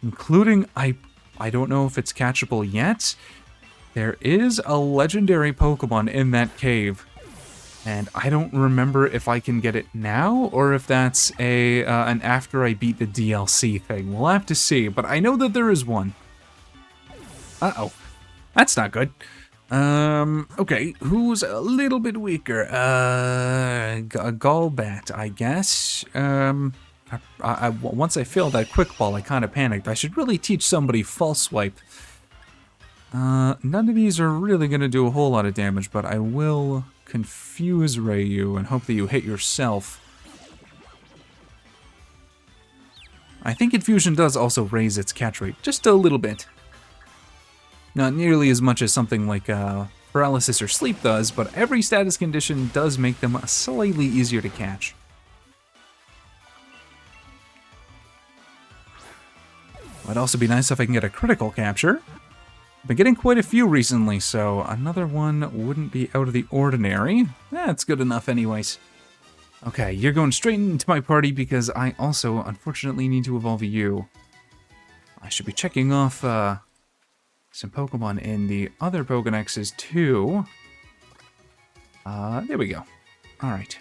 including, I don't know if it's catchable yet. There is a legendary Pokemon in that cave. And I don't remember if I can get it now or if that's an after I beat the DLC thing. We'll have to see, but I know that there is one. Uh-oh. That's not good. Okay, who's a little bit weaker? A Golbat, I guess. Once I failed that quick ball, I kind of panicked. I should really teach somebody false swipe. None of these are really going to do a whole lot of damage, but I will confuse ray you and hope that you hit yourself. I think infusion does also raise its catch rate just a little bit. Not nearly as much as something like paralysis or sleep does, but every status condition does make them slightly easier to catch. It'd also be nice if I can get a critical capture. I've been getting quite a few recently, so another one wouldn't be out of the ordinary. That's good enough anyways. Okay, you're going straight into my party because I also, unfortunately, need to evolve you. I should be checking off some Pokemon in the other Pokédexes too. There we go. Alright.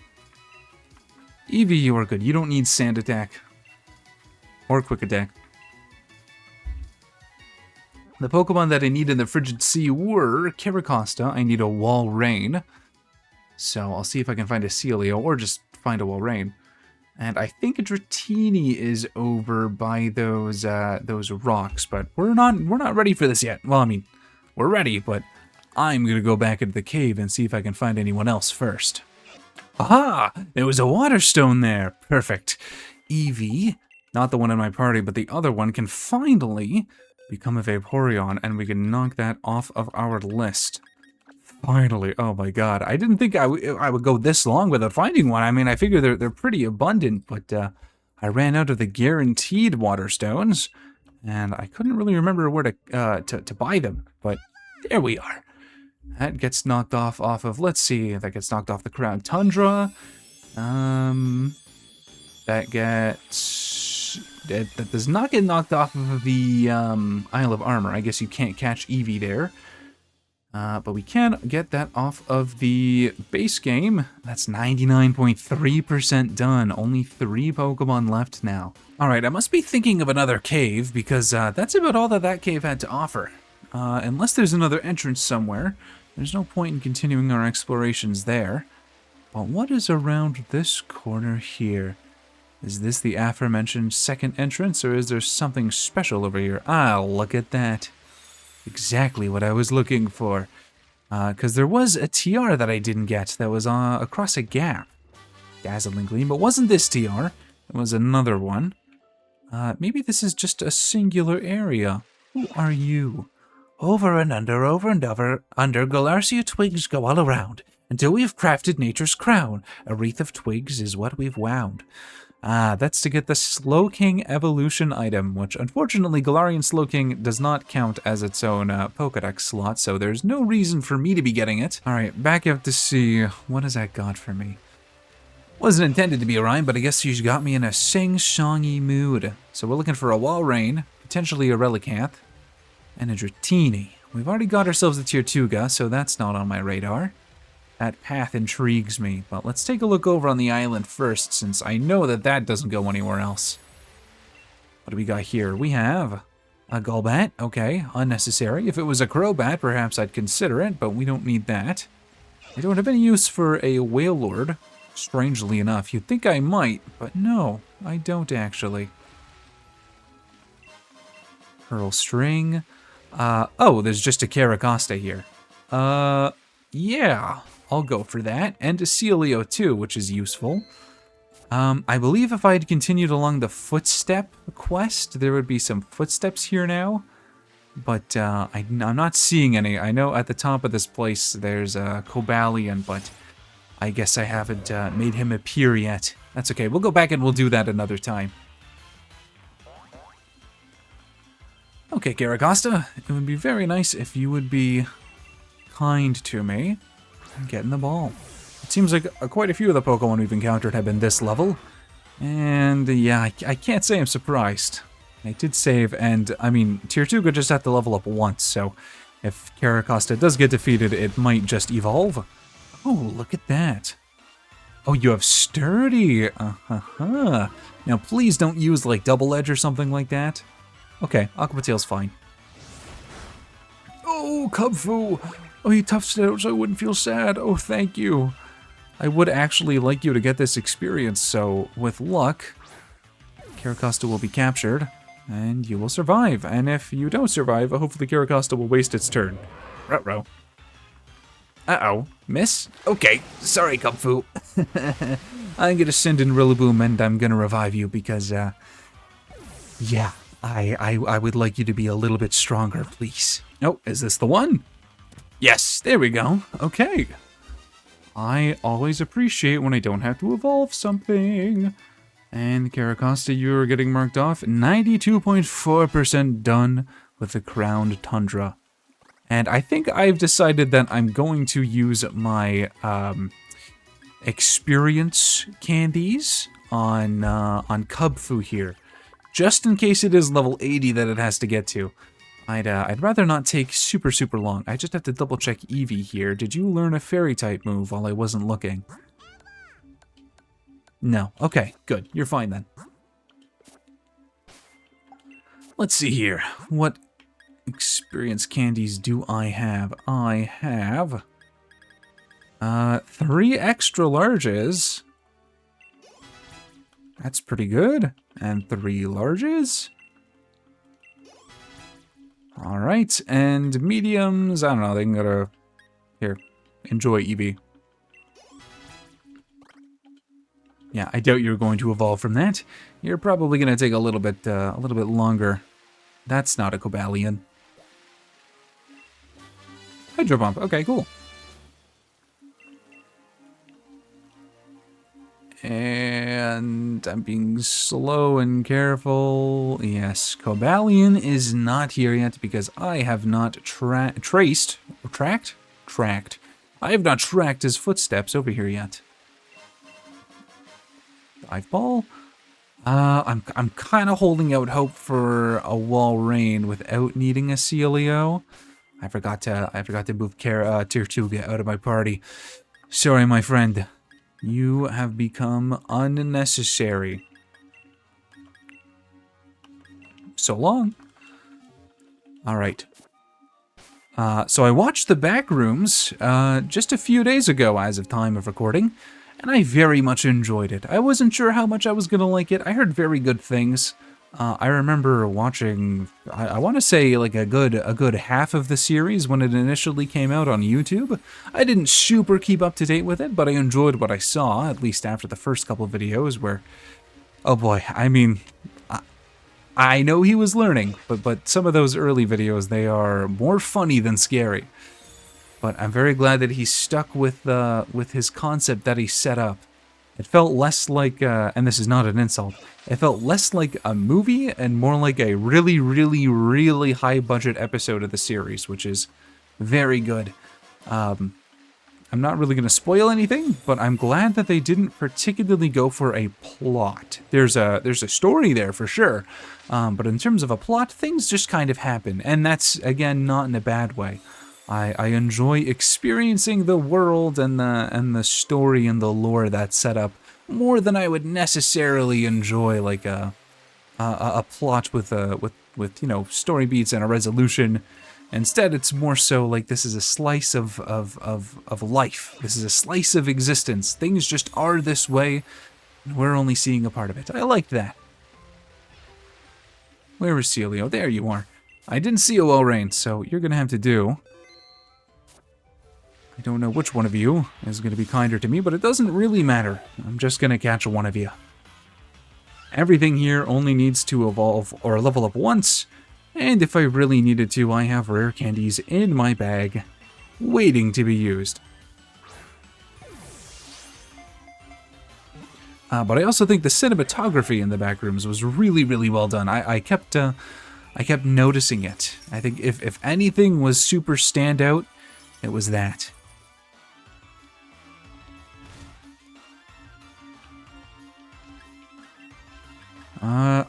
Eevee, you are good. You don't need Sand Attack. Or Quick Attack. The Pokemon that I need in the Frigid Sea were Caracosta. I need a Wall Rain. So I'll see if I can find a Celio or just find a Wall Rain. And I think a Dratini is over by those rocks, but we're not ready for this yet. Well, I mean, we're ready, but I'm gonna go back into the cave and see if I can find anyone else first. Aha! There was a water stone there. Perfect. Eevee, not the one in my party, but the other one can finally become a Vaporeon, and we can knock that off of our list. Finally, oh my god. I didn't think I would go this long without finding one. I mean, I figure they're pretty abundant, but I ran out of the guaranteed water stones, and I couldn't really remember where to buy them, but there we are. That gets knocked off of, let's see, that gets knocked off the Crown Tundra. That does not get knocked off of the Isle of Armor. I guess you can't catch Eevee there. But we can get that off of the base game. That's 99.3% done. Only 3 Pokemon left now. Alright, I must be thinking of another cave, because that's about all that cave had to offer. Unless there's another entrance somewhere, there's no point in continuing our explorations there. But what is around this corner here? Is this the aforementioned second entrance, or is there something special over here? Ah, look at that. Exactly what I was looking for. Because there was a TR that I didn't get that was across a gap. Dazzling Gleam, but wasn't this TR. It was another one. Maybe this is just a singular area. Who are you? Over and under, under, Galarcia twigs go all around. Until we've crafted nature's crown. A wreath of twigs is what we've wound. That's to get the Slowking evolution item, which unfortunately Galarian Slowking does not count as its own Pokédex slot, so there's no reason for me to be getting it. Alright, back out to see what has that got for me. Wasn't intended to be a rhyme, but I guess she's got me in a sing-songy mood. So we're looking for a Walrein, potentially a Relicanth, and a Dratini. We've already got ourselves a Tirtuga, so that's not on my radar. That path intrigues me, but let's take a look over on the island first, since I know that doesn't go anywhere else. What do we got here? We have a Golbat. Okay, unnecessary. If it was a Crobat, perhaps I'd consider it, but we don't need that. I don't have any use for a Wailord, strangely enough. You'd think I might, but no, I don't actually. Pearl String. Oh, there's just a Caracosta here. Yeah. I'll go for that, and a Celio too, which is useful. I believe if I had continued along the footstep quest, there would be some footsteps here now, but I'm not seeing any. I know at the top of this place there's a Cobalion, but I guess I haven't made him appear yet. That's okay, we'll go back and we'll do that another time. Okay, Caracosta, it would be very nice if you would be kind to me. Get in the ball. It seems like quite a few of the Pokemon we've encountered have been this level. And yeah, I can't say I'm surprised. I did save, and I mean, Tirtuga just had to level up once, so if Caracosta does get defeated, it might just evolve. Oh, look at that. Oh, you have sturdy. Uh-huh. Now, please don't use, like, double edge or something like that. Okay, Aqua Tail's fine. Oh, Cubfu! Oh, you toughed it out so I wouldn't feel sad. Oh, thank you. I would actually like you to get this experience, so with luck, Caracosta will be captured, and you will survive. And if you don't survive, hopefully Caracosta will waste its turn. Ruh-roh. Uh-oh. Miss? Okay. Sorry, Cubfu. I'm gonna send in Rillaboom, and I'm gonna revive you because, yeah, I would like you to be a little bit stronger, please. Oh, is this the one? Yes, there we go. Okay. I always appreciate when I don't have to evolve something. And Caracosta, you're getting marked off. 92.4% done with the Crowned Tundra. And I think I've decided that I'm going to use my experience candies on Cubfu here. Just in case it is level 80 that it has to get to. I'd rather not take super long. I just have to double check Eevee here. Did you learn a fairy type move while I wasn't looking? No. Okay, good. You're fine then. Let's see here. What experience candies do I have? I have 3 extra larges. That's pretty good. And 3 larges. Alright, and mediums, I don't know, they can go to... Here, enjoy, Eevee. Yeah, I doubt you're going to evolve from that. You're probably going to take a little bit longer. That's not a Cobalion. Hydro Pump, okay, cool. And I'm being slow and careful. Yes, Cobalion is not here yet because I have not tracked. I have not tracked his footsteps over here yet. Dive Ball. I'm kind of holding out hope for a Walrein without needing a Celio. I forgot to move Tirtuga out of my party. Sorry, my friend. You have become unnecessary. So long. Alright. So I watched the Backrooms just a few days ago as of time of recording, and I very much enjoyed it. I wasn't sure how much I was going to like it. I heard very good things. I remember watching, I want to say like a good half of the series when it initially came out on YouTube. I didn't super keep up to date with it, but I enjoyed what I saw, at least after the first couple of videos where, oh boy, I mean, I know he was learning, but some of those early videos, they are more funny than scary. But I'm very glad that he stuck with his concept that he set up. It felt less like, and this is not an insult, it felt less like a movie and more like a really high-budget episode of the series, which is very good. I'm not really going to spoil anything, but I'm glad that they didn't particularly go for a plot. There's a story there for sure, but in terms of a plot, things just kind of happen, and that's, again, not in a bad way. I enjoy experiencing the world and the story and the lore that's set up more than I would necessarily enjoy like a plot with you know, story beats and a resolution. Instead, it's more so like this is a slice of life. This is a slice of existence. Things just are this way, and we're only seeing a part of it. I like that. Where is Celio? There you are. I didn't see a Walrein, so you're gonna have to do. I don't know which one of you is going to be kinder to me, but it doesn't really matter. I'm just going to catch one of you. Everything here only needs to evolve or level up once, and if I really needed to, I have rare candies in my bag, waiting to be used. But I also think the cinematography in the Backrooms was really well done. I kept noticing it. I think if anything was super standout, it was that.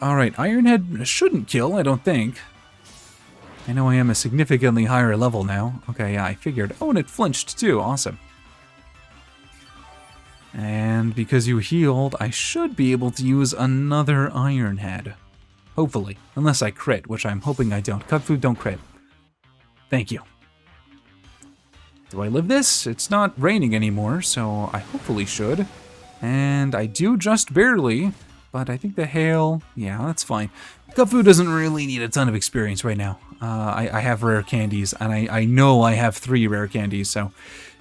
Alright, Ironhead shouldn't kill, I don't think. I know I am a significantly higher level now. Okay, yeah, I figured. Oh, and it flinched too, awesome. because you healed, I should be able to use another Iron Head. Hopefully. Unless I crit, which I'm hoping I don't. Cut food, don't crit. Thank you. Do I live this? It's not raining anymore, so I hopefully should. And I do just barely, but I think the hail, yeah, that's fine. Cut food doesn't really need a ton of experience right now. I have rare candies, and I know I have 3 rare candies, so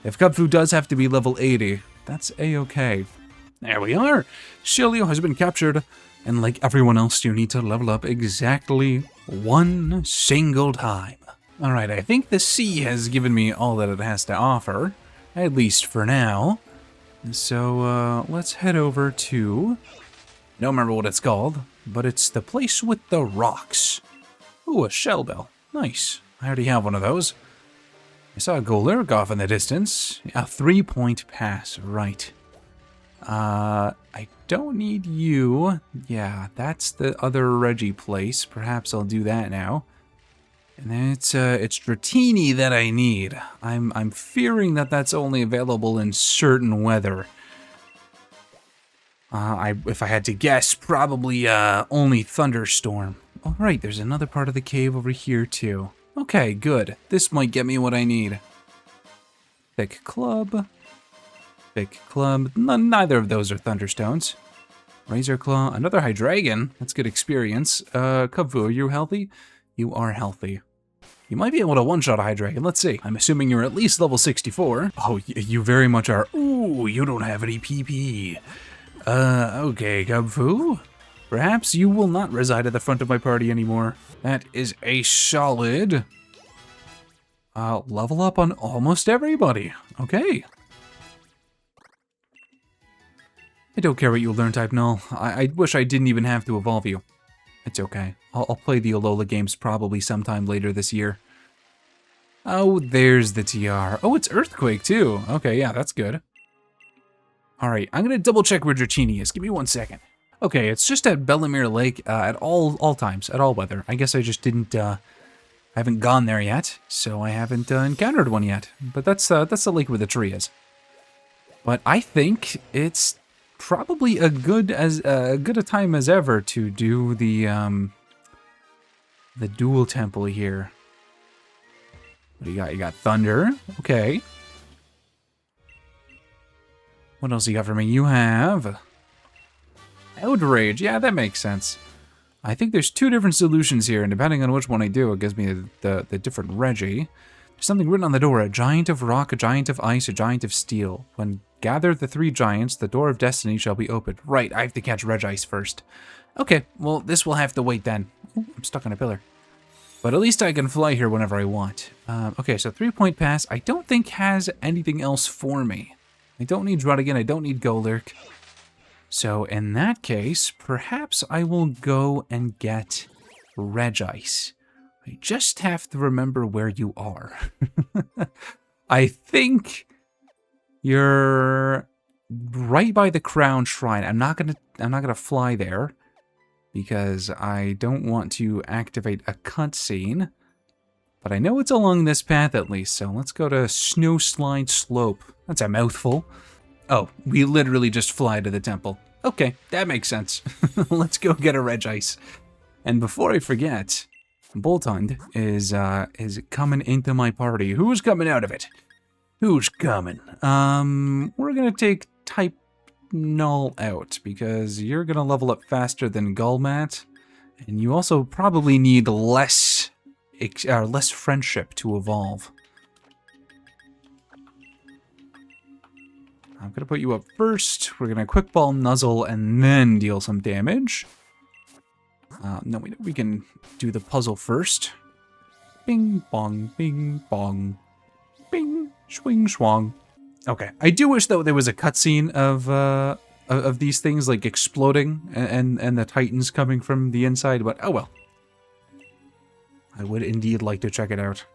if Cut food does have to be level 80, that's a-okay. There we are. Shilio has been captured, and like everyone else, you need to level up exactly 1 single time. Alright, I think the sea has given me all that it has to offer, at least for now. So, let's head over to... I don't remember what it's called, but it's the place with the rocks. Ooh, a shell bell. Nice. I already have one of those. I saw a Golurk off in the distance. A 3-point pass, right. I don't need you. Yeah, that's the other Reggie place. Perhaps I'll do that now. And then it's Dratini that I need. I'm fearing that that's only available in certain weather. If I had to guess, probably only thunderstorm. All right, there's another part of the cave over here too. Okay, good. This might get me what I need. Thick club. Thick club. Neither of those are thunderstones. Razor claw. Another Hydreigon. That's good experience. Kubfu, are you healthy? You are healthy. You might be able to one-shot a Hydreigon. Let's see. I'm assuming you're at least level 64. Oh, you very much are. Ooh, you don't have any PP. Okay, Kubfu. Perhaps you will not reside at the front of my party anymore. That is a solid... level up on almost everybody. Okay. I don't care what you learn, type null. I wish I didn't even have to evolve you. It's okay. I'll play the Alola games probably sometime later this year. Oh, there's the TR. Oh, it's Earthquake too. Okay, yeah, that's good. Alright, I'm gonna double check where Dratini is. Give me 1 second. Okay, it's just at Bellamere Lake at all times, at all weather. I guess I just didn't, I haven't gone there yet, so I haven't encountered one yet. But that's the lake where the tree is. But I think it's probably a good a time as ever to do the dual temple here. What do you got? You got Thunder. Okay. What else you got for me? You have Outrage. Yeah, that makes sense. I think there's 2 different solutions here, and depending on which one I do, it gives me the different Reggie. There's something written on the door. A giant of rock, a giant of ice, a giant of steel. When gather the 3 giants, the door of destiny shall be opened. Right, I have to catch Regice first. Okay, well, this will have to wait then. Ooh, I'm stuck on a pillar. But at least I can fly here whenever I want. Okay, so 3-point pass, I don't think has anything else for me. I don't need Druddigan, I don't need Golurk. So in that case, perhaps I will go and get Regice. I just have to remember where you are. I think you're right by the Crown Shrine. I'm not gonna fly there because I don't want to activate a cutscene. But I know it's along this path at least, so let's go to Snowslide Slope. That's a mouthful. Oh, we literally just fly to the temple. Okay, that makes sense. Let's go get a Regice. And before I forget, Boltund is coming into my party. Who's coming out of it? Who's coming? We're gonna take type null out because you're gonna level up faster than Gulmat, and you also probably need less friendship to evolve. I'm gonna put you up first. We're gonna quick ball Nuzzle and then deal some damage. No, we can do the puzzle first. Bing bong, bing bong, bing swing swang. Okay, I do wish though there was a cutscene of these things like exploding and the Titans coming from the inside, but oh well. I would indeed like to check it out.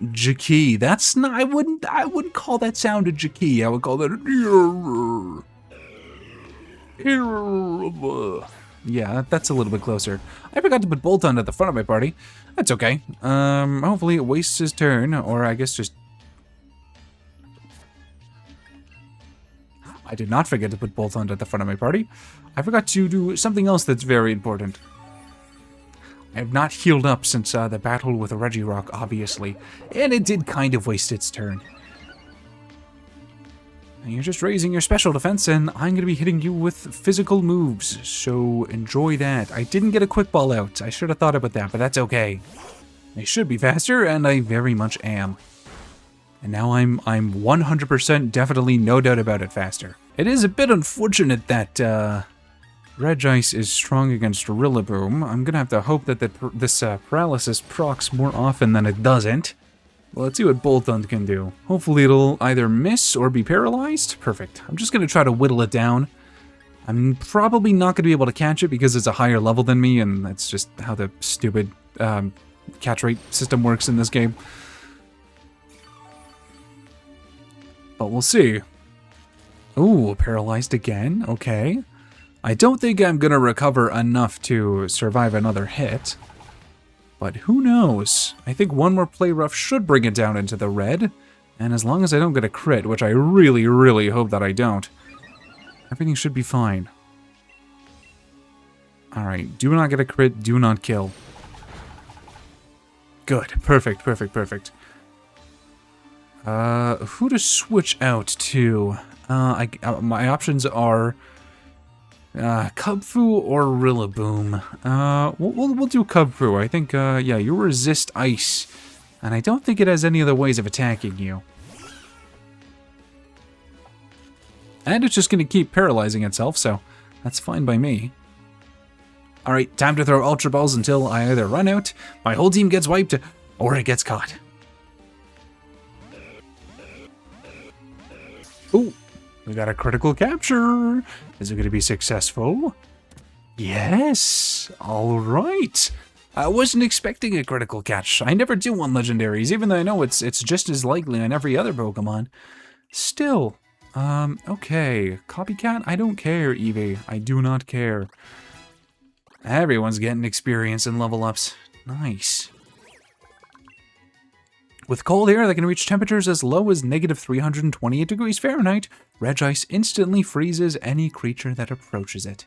Jaki, that's not. I wouldn't call that sound a Jaki. I would call that a yeah, that's a little bit closer. I forgot to put Boltund at the front of my party. That's okay. Hopefully it wastes his turn, or I guess just... I did not forget to put Boltund at the front of my party. I forgot to do something else that's very important. I have not healed up since the battle with Regirock, obviously. And it did kind of waste its turn. And you're just raising your special defense, and I'm going to be hitting you with physical moves. So enjoy that. I didn't get a quick ball out. I should have thought about that, but that's okay. I should be faster, and I very much am. And now I'm 100% definitely no doubt about it faster. It is a bit unfortunate that Regice is strong against Rillaboom. I'm gonna have to hope that this paralysis procs more often than it doesn't. Well, let's see what Boltund can do. Hopefully it'll either miss or be paralyzed. Perfect. I'm just gonna try to whittle it down. I'm probably not gonna be able to catch it because it's a higher level than me, and that's just how the stupid catch rate system works in this game. But we'll see. Ooh, paralyzed again. Okay. I don't think I'm gonna recover enough to survive another hit. But who knows? I think one more play rough should bring it down into the red. And as long as I don't get a crit, which I really, really hope that I don't, everything should be fine. Alright, do not get a crit, do not kill. Good. Perfect, perfect, perfect. Who to switch out to? My options are Cubfu or Rillaboom. We'll do Cubfu. I think, yeah, you resist ice, and I don't think it has any other ways of attacking you. And it's just going to keep paralyzing itself, so that's fine by me. Alright, time to throw Ultra Balls until I either run out, my whole team gets wiped, or it gets caught. Ooh, we got a critical capture. Is it going to be successful? Yes. All right. I wasn't expecting a critical catch. I never do on legendaries, even though I know it's just as likely on every other Pokemon. Still, okay. Copycat? I don't care, Eevee. I do not care. Everyone's getting experience and level ups. Nice. With cold air that can reach temperatures as low as negative 328 degrees Fahrenheit, Regice instantly freezes any creature that approaches it.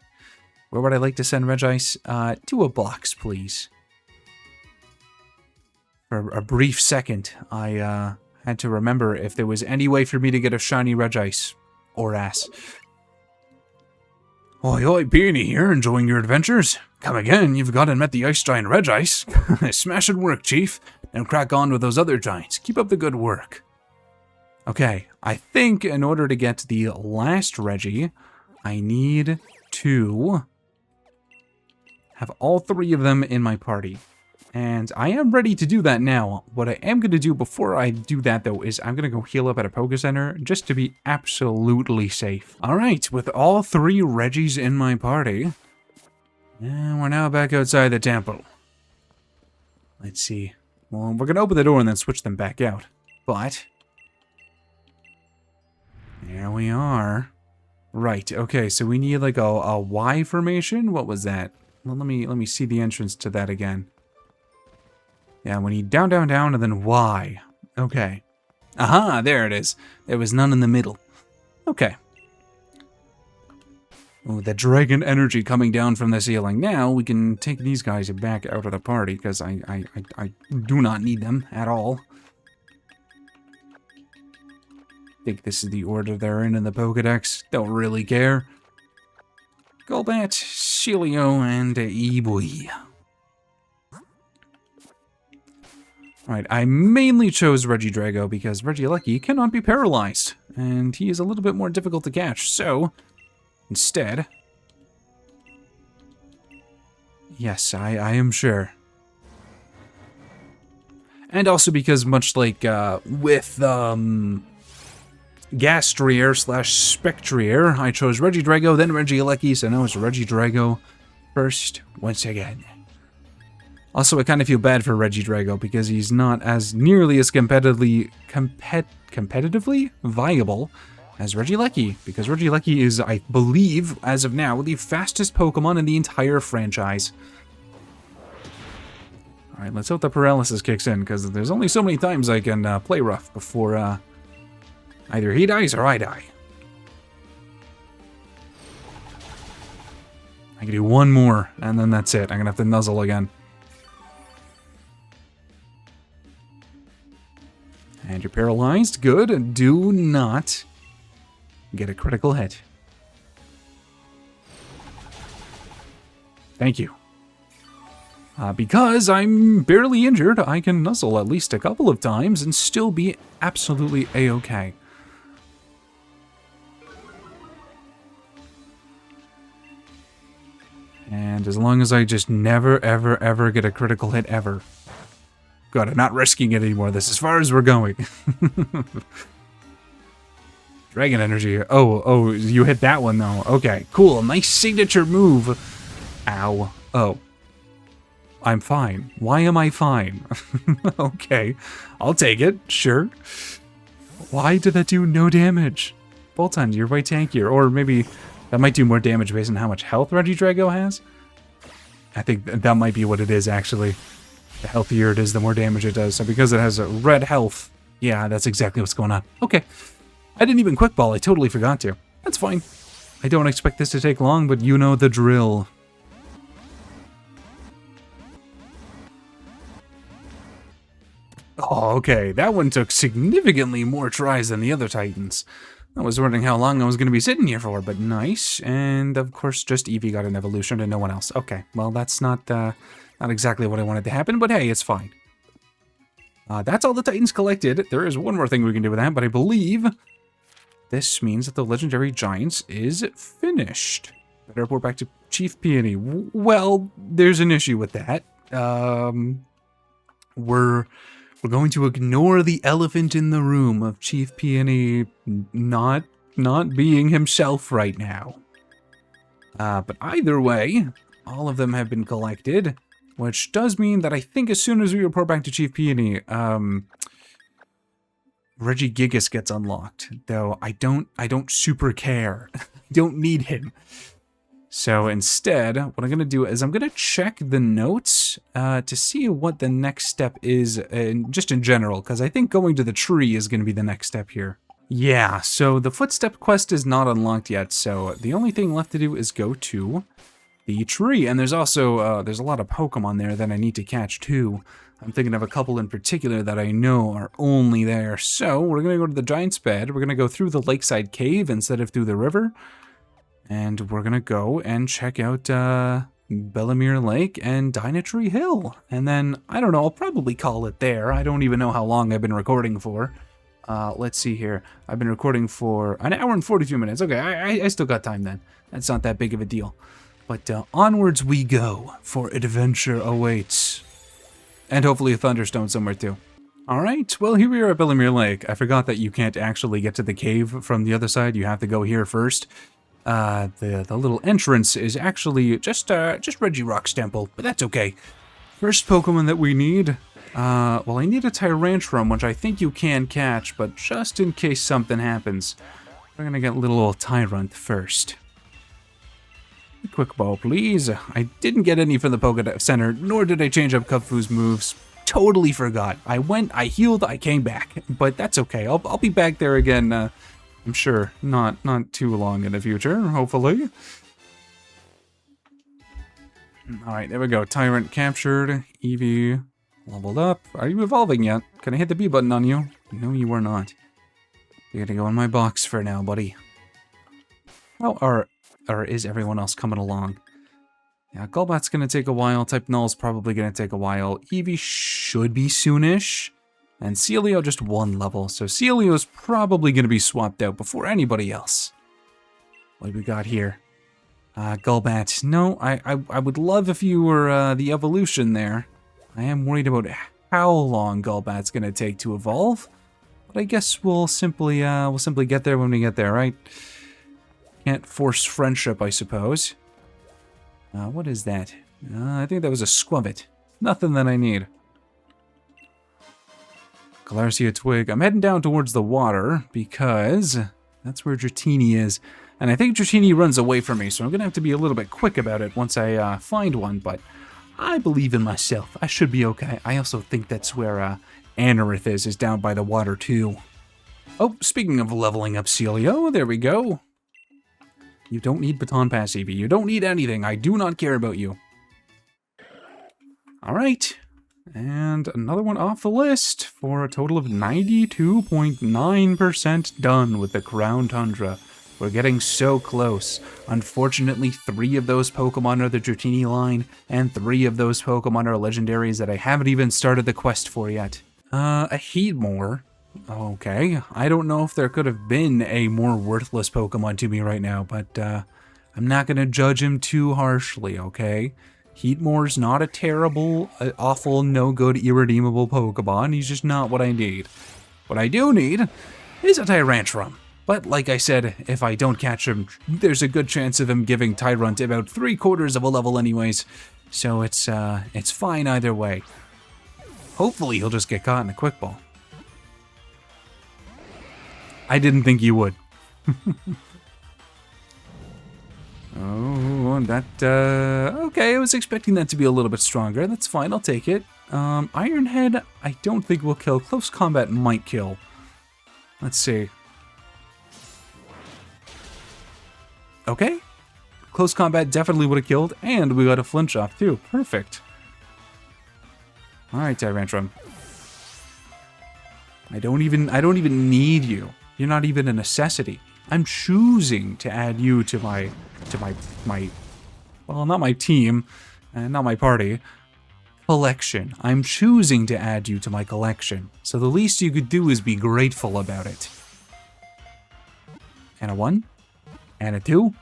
Where would I like to send Regice? To a box, please. For a brief second, I had to remember if there was any way for me to get a shiny Regice. Or ass. Oi, oi, Peony here, enjoying your adventures? Come again, you've gone and met the ice giant Regice. Smash and work, Chief. And crack on with those other giants. Keep up the good work. Okay, I think in order to get the last Reggie, I need to have all three of them in my party. And I am ready to do that now. What I am going to do before I do that, though, is I'm going to go heal up at a Poké Center just to be absolutely safe. Alright, with all three Reggies in my party, and we're now back outside the temple. Let's see. Well, we're going to open the door and then switch them back out. But there we are. Right, okay, so we need like a Y formation? What was that? Well, let me see the entrance to that again. Yeah, we need down, down, down, and then Y. Okay. Aha, there it is. There was none in the middle. Okay. Oh, the dragon energy coming down from the ceiling. Now we can take these guys back out of the party, because I do not need them at all. I think this is the order they're in the Pokedex. Don't really care. Golbat, Celio, and Eevee. Alright, I mainly chose Regidrago because Regieleki cannot be paralyzed, and he is a little bit more difficult to catch, so instead, yes, I am sure. And also because much like with Gastrier slash Spectrier, I chose Regidrago, then Regieleki, so now it's Regidrago first once again. Also, I kind of feel bad for Regidrago because he's not as nearly as competitively viable as Regieleki, because Regieleki is, I believe, as of now, the fastest Pokemon in the entire franchise. Alright, let's hope the paralysis kicks in, because there's only so many times I can play rough before either he dies or I die. I can do one more, and then that's it. I'm gonna have to nuzzle again. And you're paralyzed. Good. Do not get a critical hit. Thank you. Because I'm barely injured, I can nuzzle at least a couple of times and still be absolutely a-okay. And as long as I just never, ever, ever get a critical hit ever. Good, I'm not risking it anymore. This is as far as we're going. Dragon energy. Oh, you hit that one though. Okay, cool. Nice signature move. Ow. Oh. I'm fine. Why am I fine? Okay, I'll take it. Sure. Why did that do no damage? Bolton, you're way tankier. Or maybe that might do more damage based on how much health Regidrago has. I think that might be what it is, actually. The healthier it is, the more damage it does. So because it has a red health, yeah, that's exactly what's going on. Okay. I didn't even quick ball. I totally forgot to. That's fine. I don't expect this to take long, but you know the drill. Oh, okay. That one took significantly more tries than the other Titans. I was wondering how long I was going to be sitting here for, but nice. And, of course, just Eevee got an evolution and no one else. Okay, well, that's not exactly what I wanted to happen, but hey, it's fine. That's all the Titans collected. There is one more thing we can do with that, but I believe this means that the Legendary Giants is finished. Better report back to Chief Peony. Well, there's an issue with that. We're going to ignore the elephant in the room of Chief Peony not being himself right now. But either way, all of them have been collected, which does mean that I think as soon as we report back to Chief Peony, Regigigas gets unlocked. Though I don't super care. I don't need him. So instead, what I'm going to do is I'm going to check the notes to see what the next step is, just in general, because I think going to the tree is going to be the next step here. Yeah, so the footstep quest is not unlocked yet, so the only thing left to do is go to the tree. And there's also, there's a lot of Pokemon there that I need to catch too. I'm thinking of a couple in particular that I know are only there. So we're going to go to the Giant's Bed. We're going to go through the Lakeside Cave instead of through the river. And we're going to go and check out Bellemere Lake and Dynatree Hill. And then, I don't know, I'll probably call it there. I don't even know how long I've been recording for. Let's see here. I've been recording for an hour and 42 minutes. Okay, I still got time then. That's not that big of a deal. But onwards we go, for adventure awaits. And hopefully a Thunderstone somewhere too. Alright, well here we are at Bellemere Lake. I forgot that you can't actually get to the cave from the other side. You have to go here first. The little entrance is actually just Regirock's temple, but that's okay. First Pokemon that we need, well, I need a Tyrantrum, which I think you can catch, but just in case something happens, we're gonna get little old Tyrant first. A quick ball, please. I didn't get any from the Poké Center, nor did I change up Kung-Fu's moves. Totally forgot. I went, I healed, I came back, but that's okay. I'll be back there again, I'm sure not too long in the future, hopefully. Alright, there we go. Tyrant captured. Eevee leveled up. Are you evolving yet? Can I hit the B button on you? No, you are not. You're gonna go in my box for now, buddy. How or is everyone else coming along? Yeah, Golbat's gonna take a while. Type Null's probably gonna take a while. Eevee should be soonish. And Celio just one level, so Celio's probably going to be swapped out before anybody else. What do we got here? Golbat. No, I would love if you were the evolution there. I am worried about how long Golbat's going to take to evolve. But I guess we'll simply get there when we get there, right? Can't force friendship, I suppose. What is that? I think that was a Squavit. Nothing that I need. Galarcia Twig. I'm heading down towards the water because that's where Dratini is. And I think Dratini runs away from me, so I'm going to have to be a little bit quick about it once I find one. But I believe in myself. I should be okay. I also think that's where Anorith is down by the water too. Oh, speaking of leveling up Celio, there we go. You don't need Baton Pass, Eevee. You don't need anything. I do not care about you. All right. And another one off the list for a total of 92.9% done with the Crown Tundra. We're getting so close. Unfortunately, 3 of those Pokemon are the Dratini line, and 3 of those Pokemon are legendaries that I haven't even started the quest for yet. A Heatmore. Okay, I don't know if there could have been a more worthless Pokemon to me right now, but I'm not going to judge him too harshly, okay? Heatmore's not a terrible, awful, no-good, irredeemable Pokemon. He's just not what I need. What I do need is a Tyrantrum. But like I said, if I don't catch him, there's a good chance of him giving Tyrant about 3/4 of a level anyways. So it's fine either way. Hopefully he'll just get caught in a Quick Ball. I didn't think you would. Oh, that, okay, I was expecting that to be a little bit stronger. That's fine, I'll take it. Iron Head, I don't think will kill. Close Combat might kill. Let's see. Okay. Close Combat definitely would have killed, and we got a flinch off too. Perfect. Alright, Tyrantrum. I don't even need you. You're not even a necessity. I'm choosing to add you to my well, not my team, and not my party, collection. I'm choosing to add you to my collection. So the least you could do is be grateful about it. And a 1, and a 2,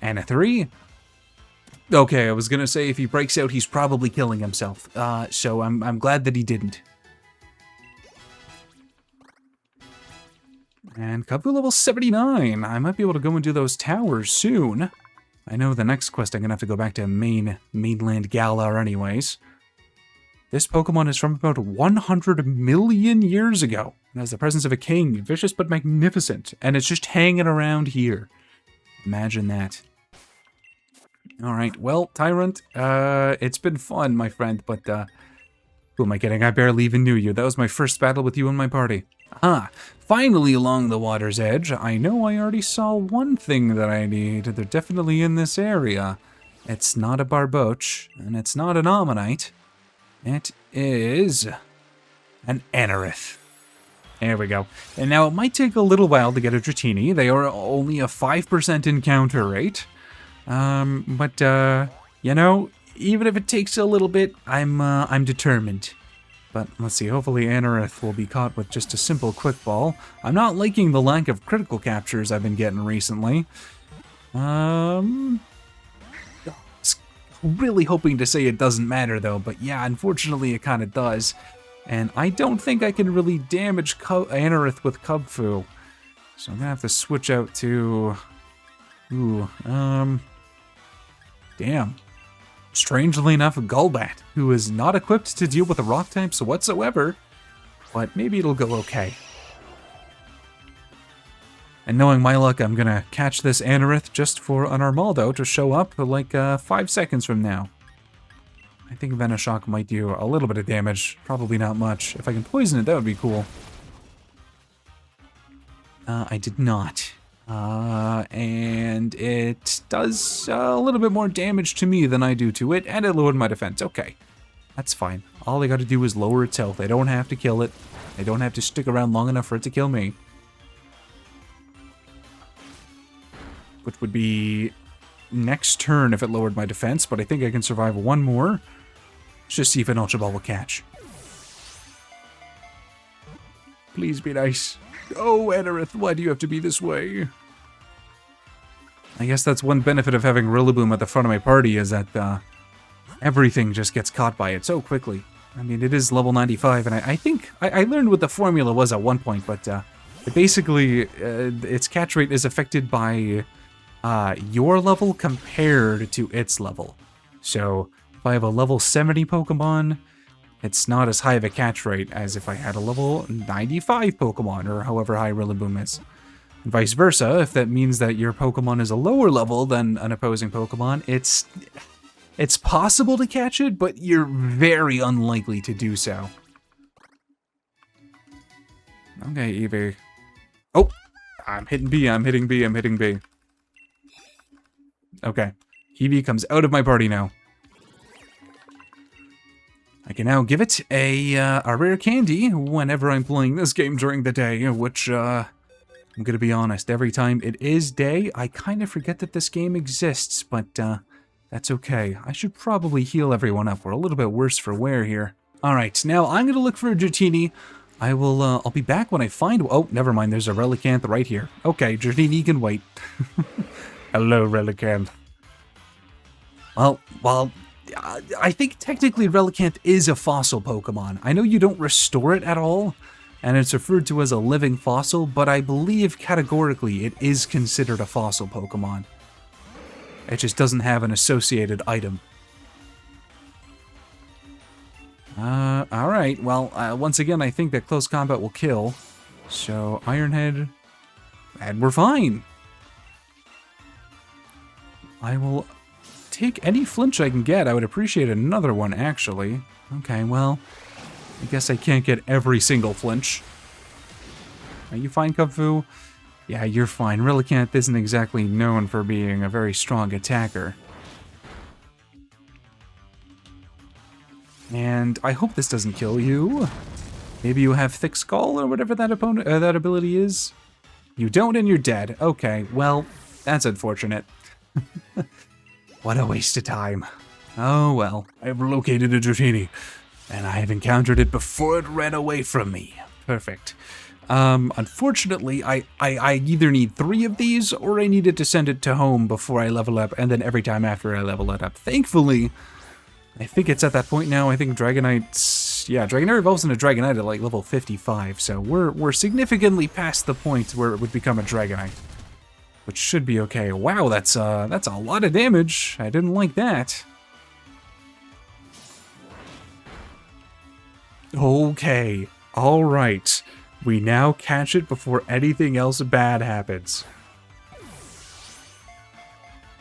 and a 3. Okay, I was gonna say if he breaks out, he's probably killing himself. So I'm glad that he didn't. And Kabu level 79. I might be able to go and do those towers soon. I know the next quest I'm gonna have to go back to mainland Galar anyways. This Pokemon is from about 100 million years ago. It has the presence of a king, vicious but magnificent, and it's just hanging around here. Imagine that. Alright, well, Tyrant, it's been fun, my friend, but, who am I kidding? I barely even knew you. That was my first battle with you and my party. Ah, finally along the water's edge. I know I already saw one thing that I need. They're definitely in this area. It's not a Barboach, and it's not an Ammonite. It is an Anorith. There we go. And now it might take a little while to get a Dratini. They are only a 5% encounter rate. You know, even if it takes a little bit, I'm determined. But let's see, hopefully Anorith will be caught with just a simple Quick Ball. I'm not liking the lack of critical captures I've been getting recently. Really hoping to say it doesn't matter though, but yeah, unfortunately it kind of does. And I don't think I can really damage Anorith with Kubfu. So I'm gonna have to switch out to... Ooh, damn. Strangely enough, Golbat, who is not equipped to deal with the rock types whatsoever, but maybe it'll go okay. And knowing my luck, I'm gonna catch this Anorith just for an Armaldo to show up like 5 seconds from now. I think Venoshock might do a little bit of damage, probably not much. If I can poison it, that would be cool. I did not. And it does a little bit more damage to me than I do to it, and it lowered my defense. Okay, that's fine. All they gotta do is lower its health. They don't have to kill it. They don't have to stick around long enough for it to kill me. Which would be next turn if it lowered my defense, but I think I can survive one more. Let's just see if an Ultra Ball will catch. Please be nice. Oh, Anorith, why do you have to be this way? I guess that's one benefit of having Rillaboom at the front of my party is that everything just gets caught by it so quickly. I mean, it is level 95, and I think I learned what the formula was at one point, but basically its catch rate is affected by your level compared to its level. So if I have a level 70 Pokemon, it's not as high of a catch rate as if I had a level 95 Pokemon, or however high Rillaboom is. And vice versa, if that means that your Pokemon is a lower level than an opposing Pokemon, it's possible to catch it, but you're very unlikely to do so. Okay, Eevee. Oh! I'm hitting B, I'm hitting B, I'm hitting B. Okay. Eevee comes out of my party now. I can now give it a rare candy whenever I'm playing this game during the day, which, I'm gonna be honest, every time it is day, I kind of forget that this game exists, but, that's okay. I should probably heal everyone up. We're a little bit worse for wear here. Alright, now I'm gonna look for a Dratini. I'll be back when I find... Oh, never mind, there's a Relicanth right here. Okay, Dratini can wait. Hello, Relicanth. Well, I think technically Relicanth is a fossil Pokemon. I know you don't restore it at all, and it's referred to as a living fossil, but I believe categorically it is considered a fossil Pokemon. It just doesn't have an associated item. Alright, well, once again, I think that close combat will kill. So, Ironhead, and we're fine. I will take any flinch I can get. I would appreciate another one, actually. Okay, well, I guess I can't get every single flinch. Are you fine, Kubfu? Yeah, you're fine. Relicanth isn't exactly known for being a very strong attacker. And I hope this doesn't kill you. Maybe you have Thick Skull or whatever that that ability is. You don't and you're dead. Okay, well, that's unfortunate. What a waste of time. Oh well, I've located a Dratini, and I have encountered it before it ran away from me. Perfect. Unfortunately, I either need 3 of these, or I needed to send it to home before I level up, and then every time after I level it up. Thankfully, I think it's at that point now. I think Dragonite... Yeah, Dragonite evolves into Dragonite at like level 55, so we're significantly past the point where it would become a Dragonite. Which should be okay. Wow, that's a lot of damage. I didn't like that. Okay, alright. We now catch it before anything else bad happens.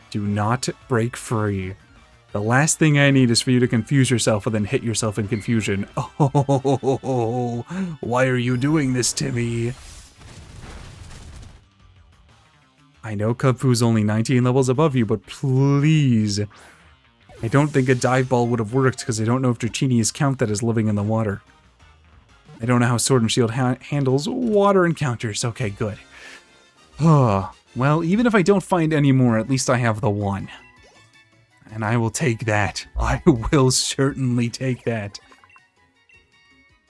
Do not break free. The last thing I need is for you to confuse yourself and then hit yourself in confusion. Oh, why are you doing this to me? I know Kubfu's only 19 levels above you, but please. I don't think a dive ball would have worked because I don't know if Dratini is counted as living in the water. I don't know how Sword and Shield handles water encounters. Okay, good. Oh, well, even if I don't find any more, at least I have the one. And I will take that. I will certainly take that.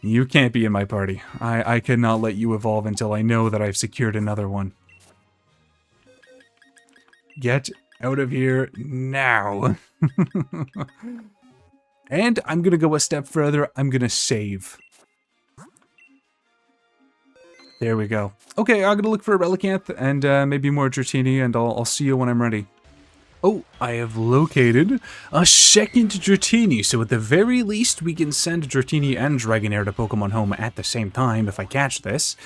You can't be in my party. I cannot let you evolve until I know that I've secured another one. Get out of here now. And I'm gonna go a step further. I'm gonna save. There we go. Okay, I'm gonna look for a Relicanth and maybe more Dratini, and I'll see you when I'm ready. Oh, I have located a second Dratini, so at the very least we can send Dratini and Dragonair to Pokemon Home at the same time if I catch this.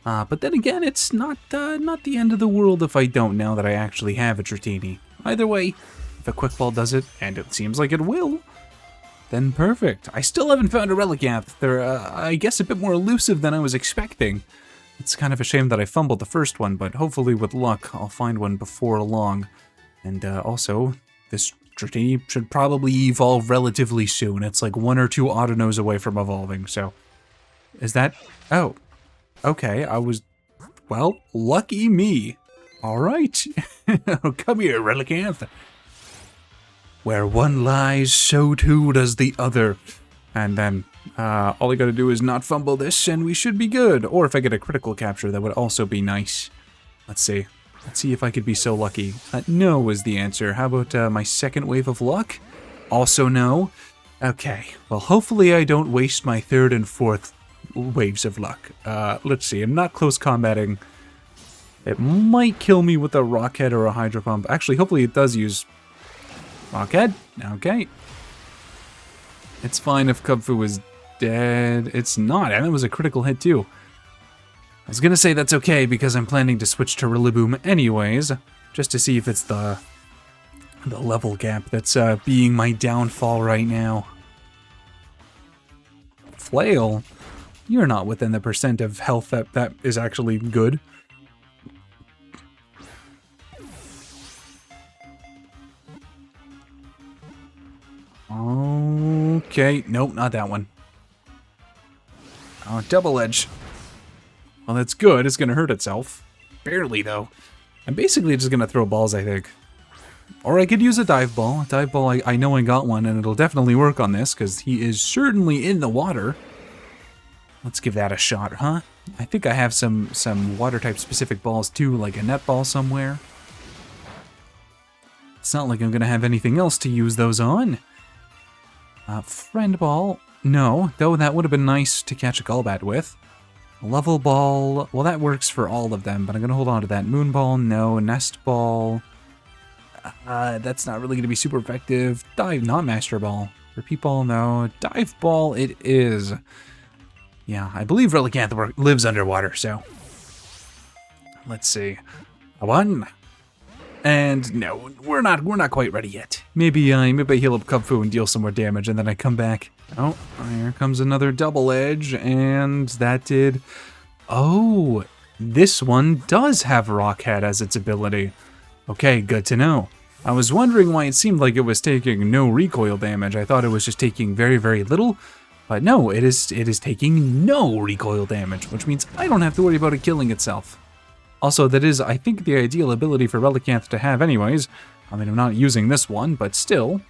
But then again, it's not the end of the world if I don't now that I actually have a Dratini. Either way, if a Quick Ball does it, and it seems like it will, then perfect. I still haven't found a Relicanth. They're, I guess, a bit more elusive than I was expecting. It's kind of a shame that I fumbled the first one, but hopefully with luck, I'll find one before long. And also, this Dratini should probably evolve relatively soon. It's like 1 or 2 Autonos away from evolving, so... Is that... Oh. Okay, I was... Well, lucky me. Alright. Come here, Relicanth. Where one lies, so too does the other. And then, all I gotta do is not fumble this, and we should be good. Or if I get a critical capture, that would also be nice. Let's see. Let's see if I could be so lucky. No is the answer. How about my second wave of luck? Also no. Okay, well hopefully I don't waste my third and fourth waves of luck. Let's see, I'm not close combating. It might kill me with a Rock Head or a Hydro Pump. Actually, hopefully it does use Rock Head. Okay. It's fine if Kubfu is dead. It's not, and it was a critical hit too. I was gonna say that's okay because I'm planning to switch to Rillaboom anyways, just to see if it's the level gap that's being my downfall right now. Flail? You're not within the percent of health that is actually good. Okay, nope, not that one. Oh, double edge. Well, that's good. It's going to hurt itself. Barely, though. I'm basically just going to throw balls, I think. Or I could use a dive ball. A dive ball, I know I got one, and it'll definitely work on this, because he is certainly in the water. Let's give that a shot, huh? I think I have some water-type specific balls, too, like a net ball somewhere. It's not like I'm going to have anything else to use those on. Friend ball, no, though that would have been nice to catch a Golbat with. Level ball, well that works for all of them, but I'm going to hold on to that. Moon ball, no. Nest ball, that's not really going to be super effective. Dive, not Master ball. Repeat ball, no. Dive ball, it is. Yeah, I believe Relicanth lives underwater, so. Let's see. A 1. And no, we're not quite ready yet. Maybe I heal up Kubfu and deal some more damage, and then I come back. Oh, here comes another double edge, and that did. Oh, this one does have Rock Head as its ability. Okay, good to know. I was wondering why it seemed like it was taking no recoil damage. I thought it was just taking very, very little, but no, it is taking no recoil damage, which means I don't have to worry about it killing itself. Also, that is, I think, the ideal ability for Relicanth to have anyways. I mean, I'm not using this one, but still.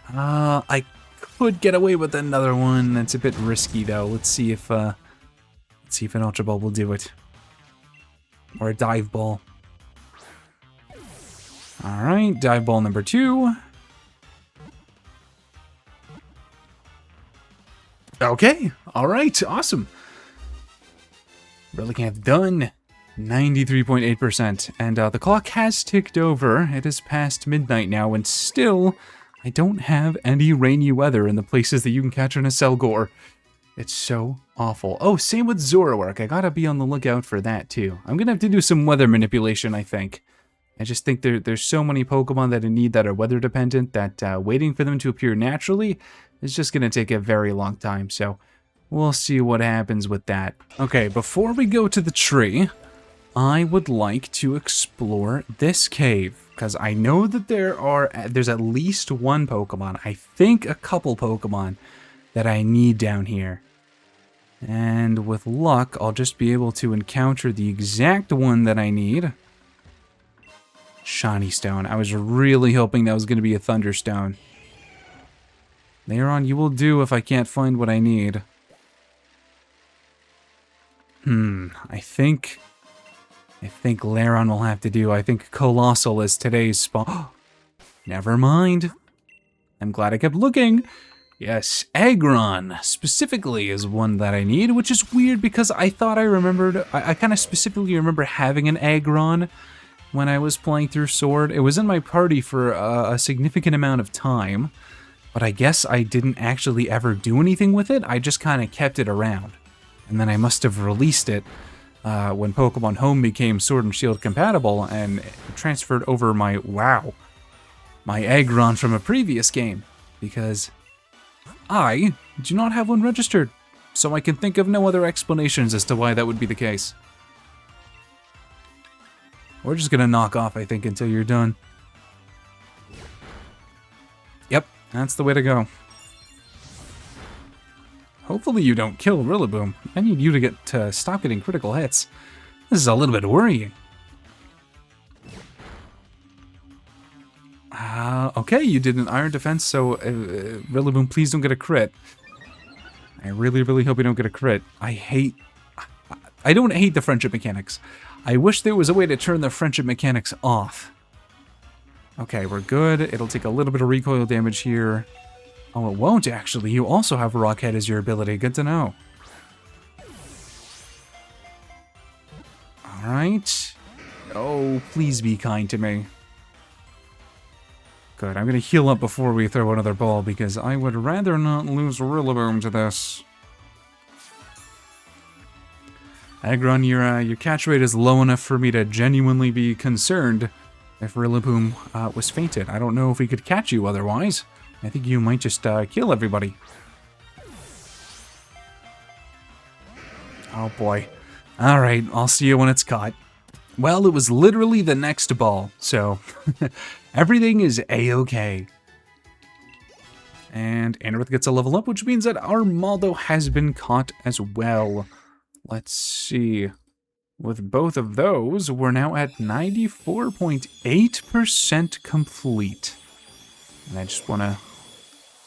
I could get away with another one. That's a bit risky, though. Let's see if an Ultra Ball will do it. Or a Dive Ball. Alright, Dive Ball number 2. Okay, alright, awesome. Relicanth done. 93.8%. And the clock has ticked over. It is past midnight now, and still, I don't have any rainy weather in the places that you can catch an Aselgor. It's so awful. Oh, same with Zoroark. I gotta be on the lookout for that, too. I'm gonna have to do some weather manipulation, I think. I just think there's so many Pokemon that I need that are weather dependent that waiting for them to appear naturally is just gonna take a very long time, so we'll see what happens with that. Okay, before we go to the tree, I would like to explore this cave, because I know that there's at least one Pokemon, I think a couple Pokemon, that I need down here. And with luck, I'll just be able to encounter the exact one that I need. Shiny Stone. I was really hoping that was going to be a Thunderstone. Later on, you will do if I can't find what I need. I think Lairon will have to do. I think Colossal is today's spot. Never mind. I'm glad I kept looking. Yes, Aggron specifically is one that I need, which is weird because I thought I remembered. I kind of specifically remember having an Aggron when I was playing through Sword. It was in my party for a significant amount of time, but I guess I didn't actually ever do anything with it. I just kind of kept it around. And then I must have released it when Pokemon Home became Sword and Shield compatible and transferred over my Aggron from a previous game, because I do not have one registered, so I can think of no other explanations as to why that would be the case. We're just gonna knock off, I think, until you're done. Yep, that's the way to go. Hopefully you don't kill Rillaboom. I need you to stop getting critical hits. This is a little bit worrying. Okay, you did an Iron Defense, so Rillaboom, please don't get a crit. I really, really hope you don't get a crit. I don't hate the friendship mechanics. I wish there was a way to turn the friendship mechanics off. Okay, we're good. It'll take a little bit of recoil damage here. Oh, it won't actually. You also have Rock Head as your ability. Good to know. Alright. Oh, please be kind to me. Good. I'm going to heal up before we throw another ball, because I would rather not lose Rillaboom to this. Aggron, your catch rate is low enough for me to genuinely be concerned if Rillaboom was fainted. I don't know if we could catch you otherwise. I think you might just kill everybody. Oh boy. Alright, I'll see you when it's caught. Well, it was literally the next ball, so Everything is A-okay. And Anorith gets a level up, which means that our Maldo has been caught as well. Let's see. With both of those, we're now at 94.8% complete. And I just want to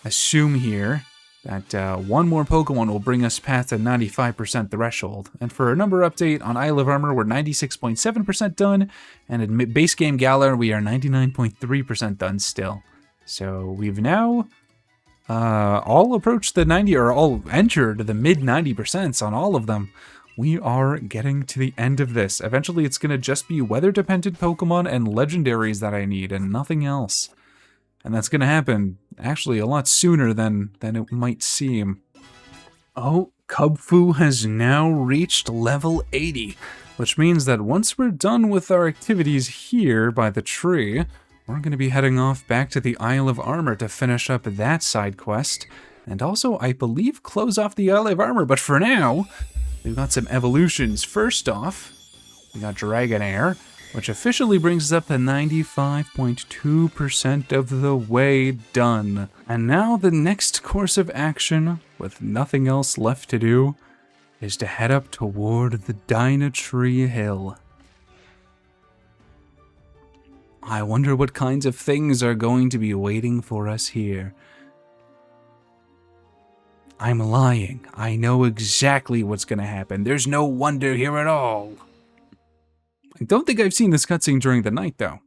assume here that one more Pokemon will bring us past the 95% threshold. And for a number update on Isle of Armor, we're 96.7% done, and in base game Galar, we are 99.3% done still. So we've now all approached the 90, or all entered the mid 90% on all of them. We are getting to the end of this. Eventually, it's going to just be weather-dependent Pokemon and legendaries that I need, and nothing else. And that's going to happen, actually, a lot sooner than it might seem. Oh, Kubfu has now reached level 80, which means that once we're done with our activities here by the tree, we're going to be heading off back to the Isle of Armor to finish up that side quest, and also, I believe, close off the Isle of Armor. But for now, we've got some evolutions. First off, we got Dragonair, which officially brings us up to 95.2% of the way done. And now the next course of action, with nothing else left to do, is to head up toward the Dynatree Hill. I wonder what kinds of things are going to be waiting for us here. I'm lying. I know exactly what's going to happen. There's no wonder here at all. I don't think I've seen this cutscene during the night, though.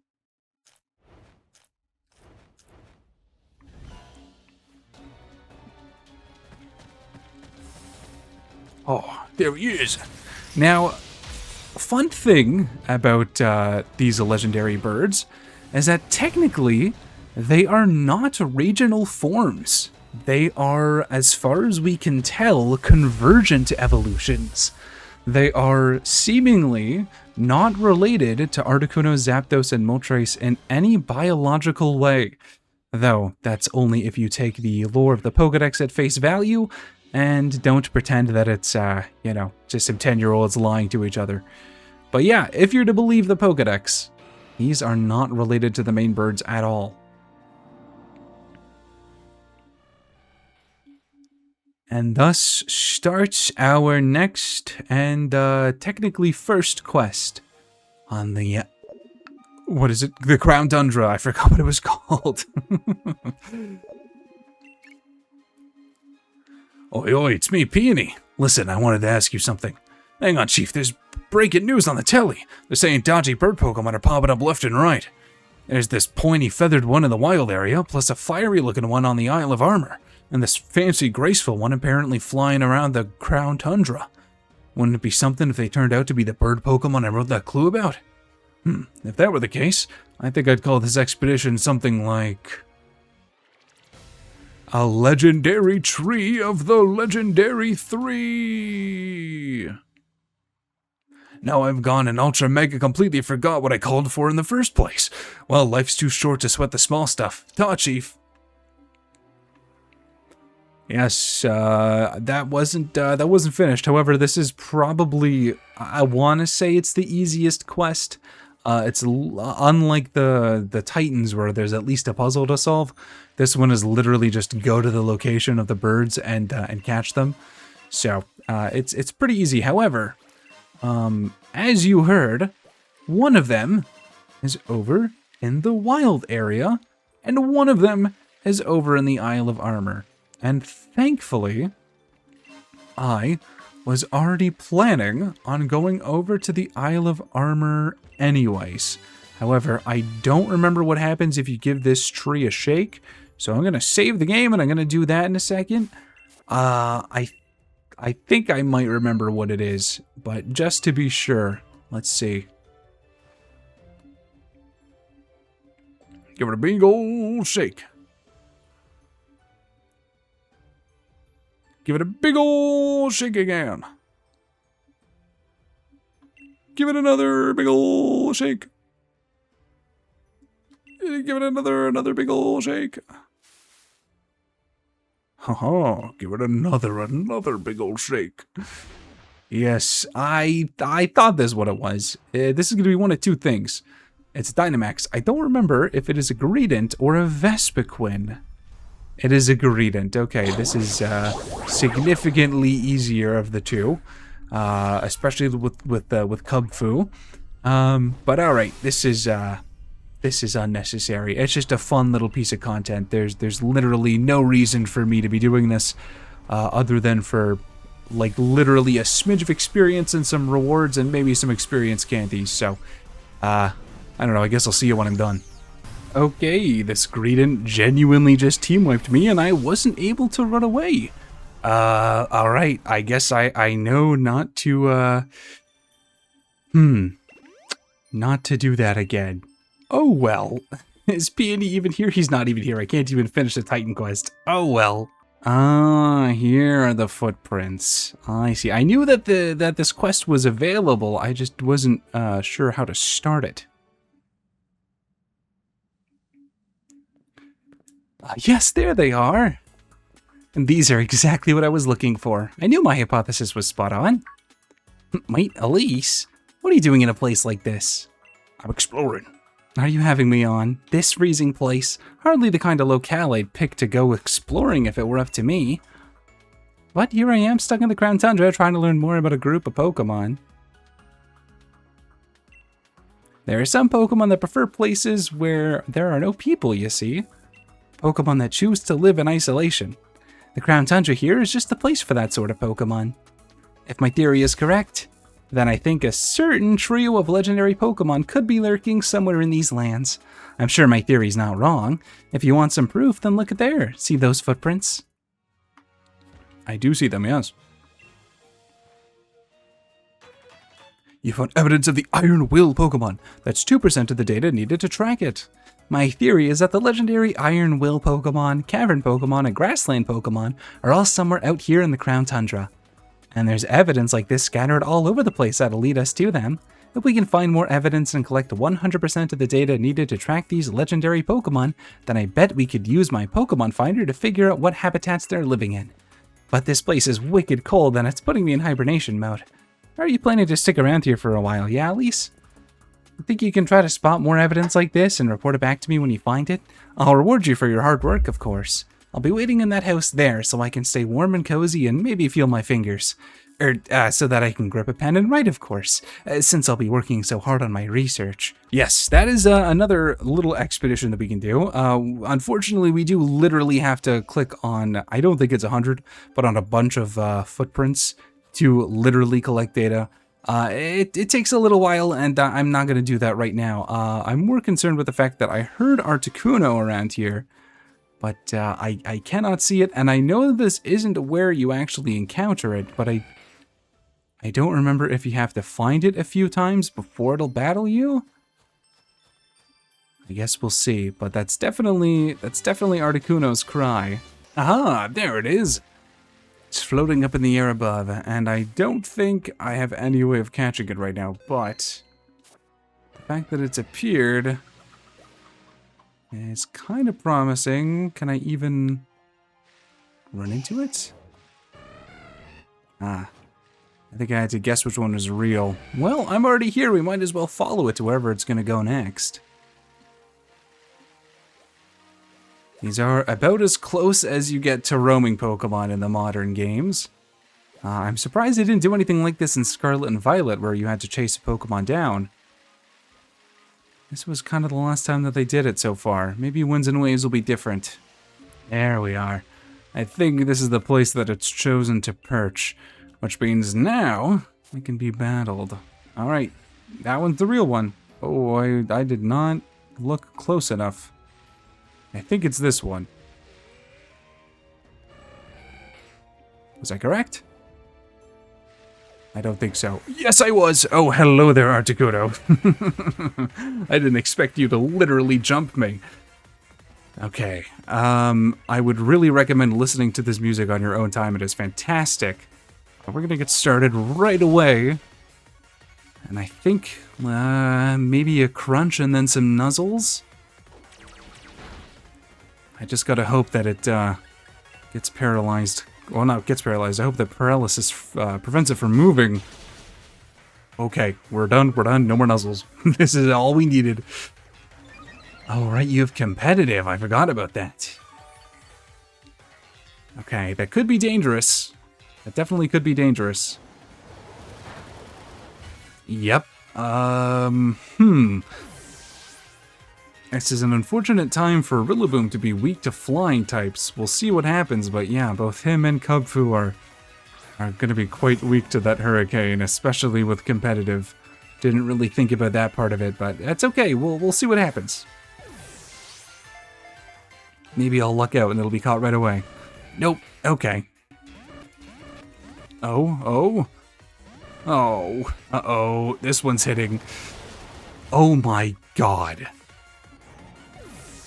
Oh, there he is. Now, fun thing about these legendary birds is that technically they are not regional forms. They are, as far as we can tell, convergent evolutions. They are seemingly not related to Articuno, Zapdos, and Moltres in any biological way. Though, that's only if you take the lore of the Pokedex at face value, and don't pretend that it's, just some 10-year-olds lying to each other. But yeah, if you're to believe the Pokedex, these are not related to the main birds at all. And thus starts our next and technically first quest on the, what is it? The Crown Tundra. I forgot what it was called. Oi, oi, it's me, Peony. Listen, I wanted to ask you something. Hang on, Chief, there's breaking news on the telly. They're saying dodgy bird Pokemon are popping up left and right. There's this pointy feathered one in the wild area, plus a fiery looking one on the Isle of Armor. And this fancy, graceful one apparently flying around the Crown Tundra. Wouldn't it be something if they turned out to be the bird Pokemon I wrote that clue about? If that were the case, I think I'd call this expedition something like... A Legendary Tree of the Legendary Three! Now I've gone and Ultra Mega completely forgot what I called for in the first place. Well, life's too short to sweat the small stuff. Ta, Chief. Yes, that wasn't finished. However, this is probably, I want to say it's the easiest quest. It's unlike the Titans where there's at least a puzzle to solve. This one is literally just go to the location of the birds and catch them. So, it's pretty easy. However, as you heard, one of them is over in the wild area, and one of them is over in the Isle of Armor. And thankfully, I was already planning on going over to the Isle of Armor anyways. However, I don't remember what happens if you give this tree a shake, so I'm going to save the game and I'm going to do that in a second. I think I might remember what it is, but just to be sure, let's see. Give it a big old shake. Give it a big ol' shake again. Give it another big ol' shake. Give it another big ol' shake. Haha, give it another big ol' shake. Yes, I thought this is what it was. This is going to be one of two things. It's Dynamax. I don't remember if it is a Greedent or a Vespiquen. It is a Greedent. Okay, this is significantly easier of the two, especially with Cub Fu. But all right, this is unnecessary. It's just a fun little piece of content. There's literally no reason for me to be doing this, other than for like literally a smidge of experience and some rewards and maybe some experience candies. So, I don't know. I guess I'll see you when I'm done. Okay, this Greedent genuinely just team wiped me and I wasn't able to run away. Alright, I guess I know not to, not to do that again. Oh well. Is Peony even here? He's not even here. I can't even finish the Titan quest. Oh well. Here are the footprints. I see. I knew that this quest was available. I just wasn't, sure how to start it. Yes, there they are. And these are exactly what I was looking for. I knew my hypothesis was spot on. Wait, Elise? What are you doing in a place like this? I'm exploring. Are you having me on? This freezing place? Hardly the kind of locale I'd pick to go exploring if it were up to me. But here I am, stuck in the Crown Tundra, trying to learn more about a group of Pokémon. There are some Pokémon that prefer places where there are no people, you see. Pokémon that choose to live in isolation. The Crown Tundra here is just the place for that sort of Pokémon. If my theory is correct, then I think a certain trio of legendary Pokémon could be lurking somewhere in these lands. I'm sure my theory's not wrong. If you want some proof, then look at there. See those footprints? I do see them, yes. You found evidence of the Iron Will Pokémon. That's 2% of the data needed to track it. My theory is that the legendary Iron Will Pokémon, Cavern Pokémon, and Grassland Pokémon are all somewhere out here in the Crown Tundra. And there's evidence like this scattered all over the place that'll lead us to them. If we can find more evidence and collect 100% of the data needed to track these legendary Pokémon, then I bet we could use my Pokémon Finder to figure out what habitats they're living in. But this place is wicked cold and it's putting me in hibernation mode. Are you planning to stick around here for a while, yeah, Elise? Think you can try to spot more evidence like this and report it back to me when you find it? I'll reward you for your hard work, of course. I'll be waiting in that house there so I can stay warm and cozy and maybe feel my fingers. So that I can grip a pen and write, of course, since I'll be working so hard on my research. Yes, that is another little expedition that we can do. Unfortunately, we do literally have to click on, I don't think it's 100, but on a bunch of footprints to literally collect data. It takes a little while, and I'm not going to do that right now. I'm more concerned with the fact that I heard Articuno around here, but I cannot see it, and I know this isn't where you actually encounter it, but I don't remember if you have to find it a few times before it'll battle you. I guess we'll see, but that's definitely Articuno's cry. Aha, there it is. It's floating up in the air above, and I don't think I have any way of catching it right now, but the fact that it's appeared is kind of promising. Can I even run into it? I think I had to guess which one was real. Well, I'm already here. We might as well follow it to wherever it's going to go next. These are about as close as you get to roaming Pokemon in the modern games. I'm surprised they didn't do anything like this in Scarlet and Violet, where you had to chase a Pokemon down. This was kind of the last time that they did it so far. Maybe Winds and Waves will be different. There we are. I think this is the place that it's chosen to perch, which means now it can be battled. Alright, that one's the real one. Oh, I did not look close enough. I think it's this one. Was I correct? I don't think so. Yes, I was! Oh, hello there, Articuno. I didn't expect you to literally jump me. Okay, I would really recommend listening to this music on your own time. It is fantastic. We're gonna get started right away. And I think, maybe a crunch and then some nuzzles? I just gotta hope that it gets paralyzed. Well, not gets paralyzed. I hope that paralysis prevents it from moving. Okay, we're done. We're done. No more nuzzles. This is all we needed. Oh, right, you have competitive. I forgot about that. Okay, that could be dangerous. That definitely could be dangerous. Yep. This is an unfortunate time for Rillaboom to be weak to flying types. We'll see what happens, but yeah, both him and Kubfu are going to be quite weak to that hurricane, especially with competitive. Didn't really think about that part of it, but that's okay. We'll see what happens. Maybe I'll luck out and it'll be caught right away. Nope. Okay. Oh. Uh-oh. This one's hitting. Oh my god.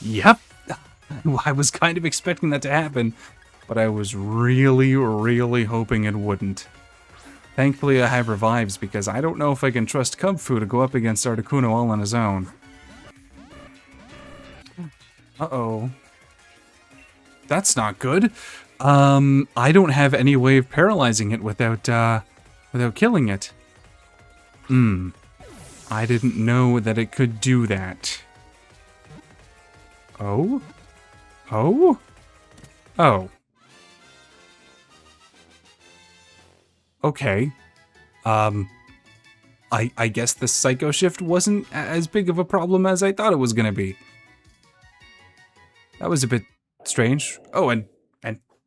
Yep. I was kind of expecting that to happen, but I was really, really hoping it wouldn't. Thankfully, I have revives because I don't know if I can trust Kubfu to go up against Articuno all on his own. Uh-oh. That's not good. I don't have any way of paralyzing it without killing it. I didn't know that it could do that. Oh? Okay. I guess the Psycho Shift wasn't as big of a problem as I thought it was gonna be. That was a bit strange. Oh, and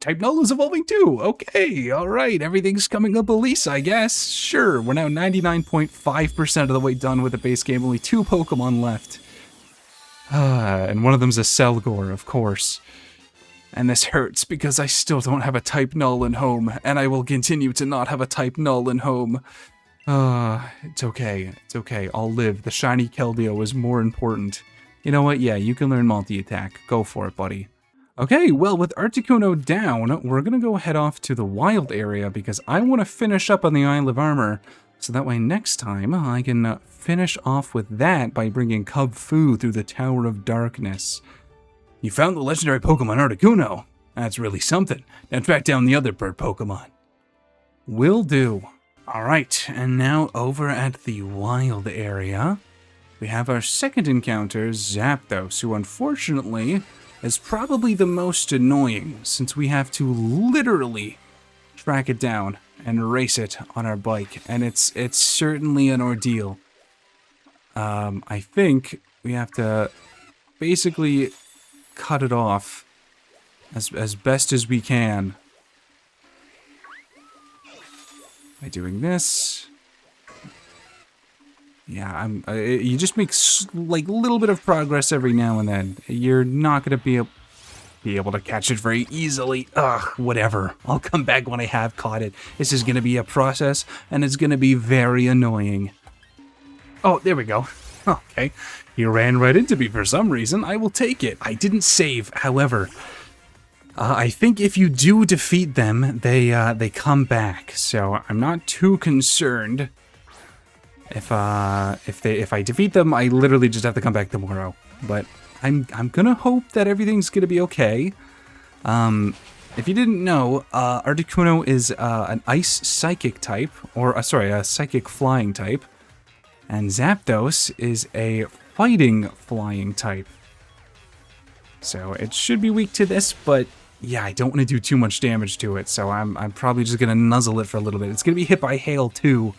Type Null is evolving too. Okay, alright, everything's coming up Elise, I guess. Sure, we're now 99.5% of the way done with the base game, only 2 Pokemon left. And one of them's a Selgor, of course. And this hurts because I still don't have a Type Null in home, and I will continue to not have a Type Null in home. It's okay. I'll live. The shiny Keldeo is more important. You know what? Yeah, you can learn multi-attack. Go for it, buddy. Okay, well, with Articuno down, we're gonna go head off to the wild area because I want to finish up on the Isle of Armor, so that way next time I can finish off with that by bringing Kubfu through the Tower of Darkness. You found the legendary Pokemon Articuno. That's really something. Now track down the other bird Pokemon. Will do. Alright, and now over at the wild area, we have our second encounter, Zapdos, who unfortunately is probably the most annoying, since we have to literally track it down and race it on our bike, and it's certainly an ordeal. I think we have to basically cut it off as best as we can by doing this. Yeah, you just make like little bit of progress every now and then. You're not gonna be able to catch it very easily. Ugh, whatever. I'll come back when I have caught it. This is gonna be a process, and it's gonna be very annoying. Oh, there we go. Okay, he ran right into me for some reason. I will take it. I didn't save, however. I think if you do defeat them, they come back. So I'm not too concerned. If I defeat them, I literally just have to come back tomorrow. But I'm gonna hope that everything's gonna be okay. If you didn't know, Articuno is an ice psychic type, or a psychic flying type, and Zapdos is a fighting flying type. So it should be weak to this, but yeah, I don't want to do too much damage to it. So I'm probably just gonna nuzzle it for a little bit. It's gonna be hit by hail too,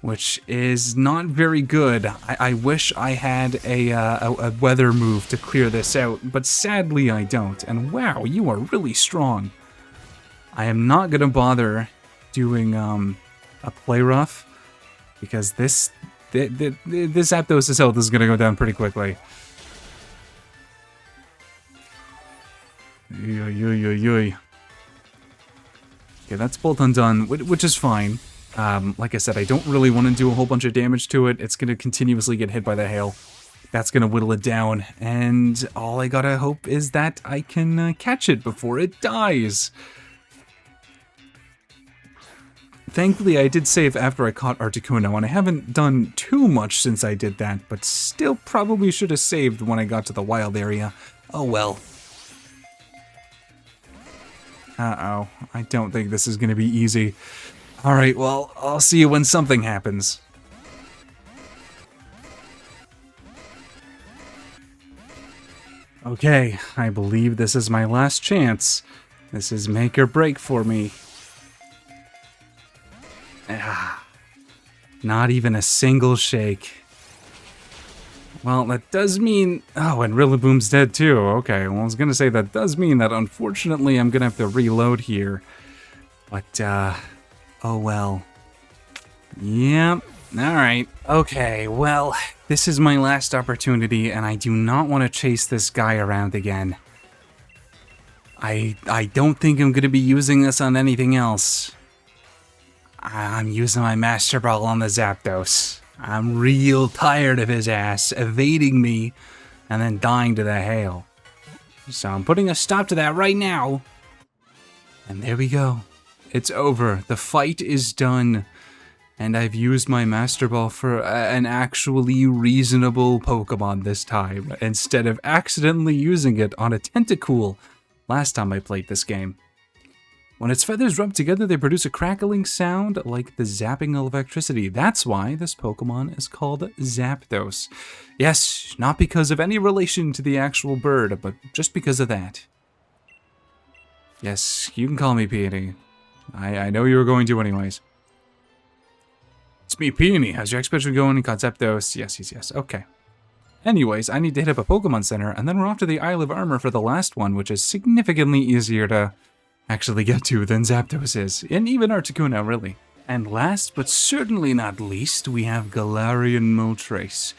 which is not very good. I wish I had a weather move to clear this out, but sadly I don't. And wow, you are really strong. I am not gonna bother doing a play rough because this Zapdos' health is gonna go down pretty quickly. Okay, that's both undone, which is fine. Like I said, I don't really want to do a whole bunch of damage to it. It's going to continuously get hit by the hail. That's going to whittle it down, and all I gotta hope is that I can catch it before it dies. Thankfully, I did save after I caught Articuno, and I haven't done too much since I did that, but still probably should have saved when I got to the wild area. Oh well. Uh-oh, I don't think this is going to be easy. Alright, well, I'll see you when something happens. Okay, I believe this is my last chance. This is make or break for me. Ah, not even a single shake. Well, that does mean... Oh, and Rillaboom's dead too. Okay, well, I was gonna say that does mean that unfortunately I'm gonna have to reload here. But, oh well. Yep, alright. Okay, well, this is my last opportunity, and I do not want to chase this guy around again. I don't think I'm gonna be using this on anything else. I'm using my Master Ball on the Zapdos. I'm real tired of his ass evading me and then dying to the hail. So I'm putting a stop to that right now. And there we go. It's over. The fight is done. And I've used my Master Ball for an actually reasonable Pokemon this time, instead of accidentally using it on a Tentacool last time I played this game. When its feathers rub together, they produce a crackling sound like the zapping of electricity. That's why this Pokemon is called Zapdos. Yes, not because of any relation to the actual bird, but just because of that. Yes, you can call me Peony. I know you were going to anyways. It's me, Peony. How's your expedition going? Got Zapdos? Yes. Okay. Anyways, I need to hit up a Pokemon Center, and then we're off to the Isle of Armor for the last one, which is significantly easier to actually get to than Zapdos is, and even Articuno, really. And last, but certainly not least, we have Galarian Moltres,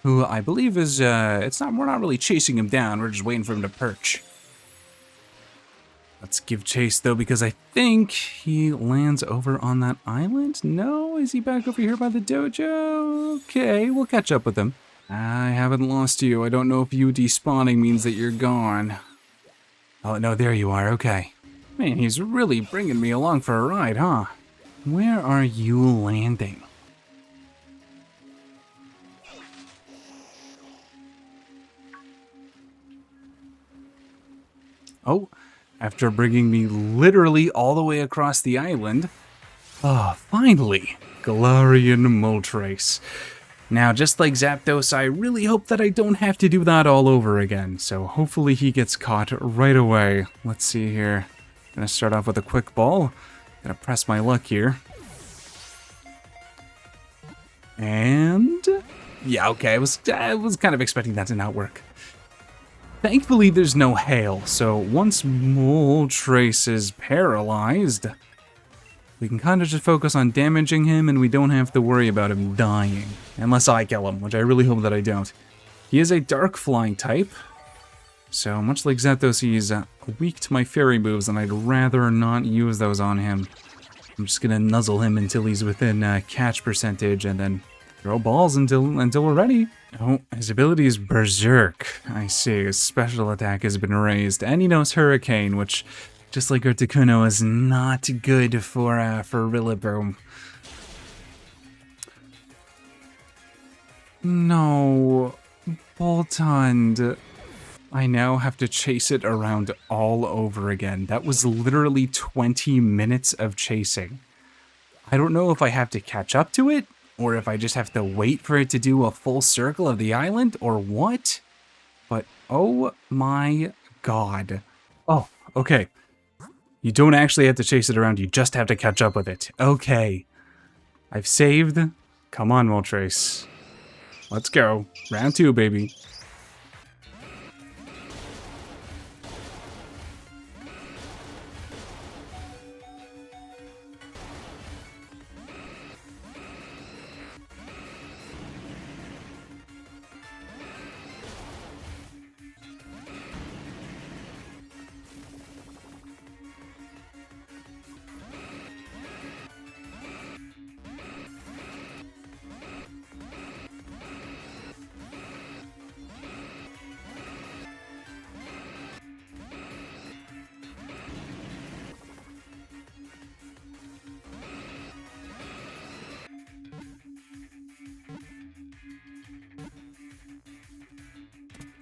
who I believe is, we're not really chasing him down, we're just waiting for him to perch. Let's give chase, though, because I think he lands over on that island? No? Is he back over here by the dojo? Okay, we'll catch up with him. I haven't lost you. I don't know if you despawning means that you're gone. Oh, no, there you are. Okay. Man, he's really bringing me along for a ride, huh? Where are you landing? Oh, after bringing me literally all the way across the island. Oh, finally! Galarian Moltres. Now, just like Zapdos, I really hope that I don't have to do that all over again, so hopefully he gets caught right away. Let's see here. Gonna start off with a quick ball. Gonna press my luck here. And... yeah, okay, I was kind of expecting that to not work. Thankfully, there's no hail, so once Moltres is paralyzed, we can kind of just focus on damaging him and we don't have to worry about him dying. Unless I kill him, which I really hope that I don't. He is a dark flying type, so much like Zapdos, he's weak to my fairy moves, and I'd rather not use those on him. I'm just gonna nuzzle him until he's within catch percentage, and then throw balls until we're ready. Oh, his ability is Berserk. I see, his special attack has been raised, and he knows Hurricane, which, just like Articuno, is not good for Rillaboom. No, Boltund. I now have to chase it around all over again. That was literally 20 minutes of chasing. I don't know if I have to catch up to it, or if I just have to wait for it to do a full circle of the island, or what? But oh my god. Oh, okay. You don't actually have to chase it around, you just have to catch up with it. Okay. I've saved. Come on, Moltres. Let's go. Round 2, baby.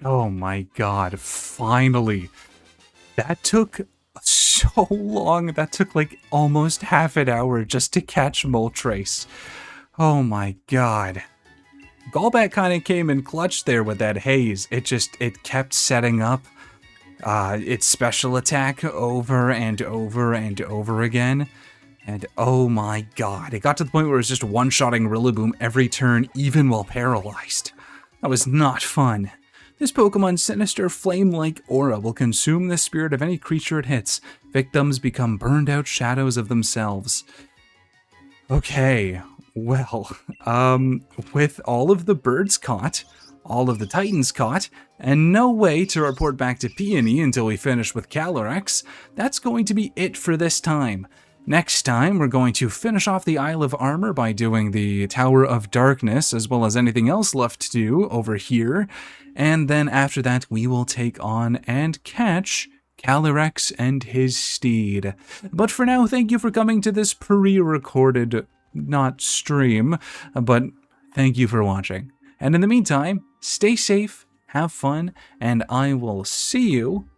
Oh my god, finally. That took so long. That took like almost half an hour just to catch Moltres. Oh my god. Golbat kind of came in clutch there with that haze. It kept setting up its special attack over and over and over again. And oh my god, it got to the point where it was just one-shotting Rillaboom every turn, even while paralyzed. That was not fun. This Pokemon's sinister flame-like aura will consume the spirit of any creature it hits. Victims become burned-out shadows of themselves. Okay, well, with all of the birds caught, all of the Titans caught, and no way to report back to Peony until we finish with Calyrex, that's going to be it for this time. Next time, we're going to finish off the Isle of Armor by doing the Tower of Darkness, as well as anything else left to do over here. And then after that, we will take on and catch Calyrex and his steed. But for now, thank you for coming to this pre-recorded, not stream, but thank you for watching. And in the meantime, stay safe, have fun, and I will see you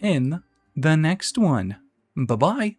in the next one. Bye-bye.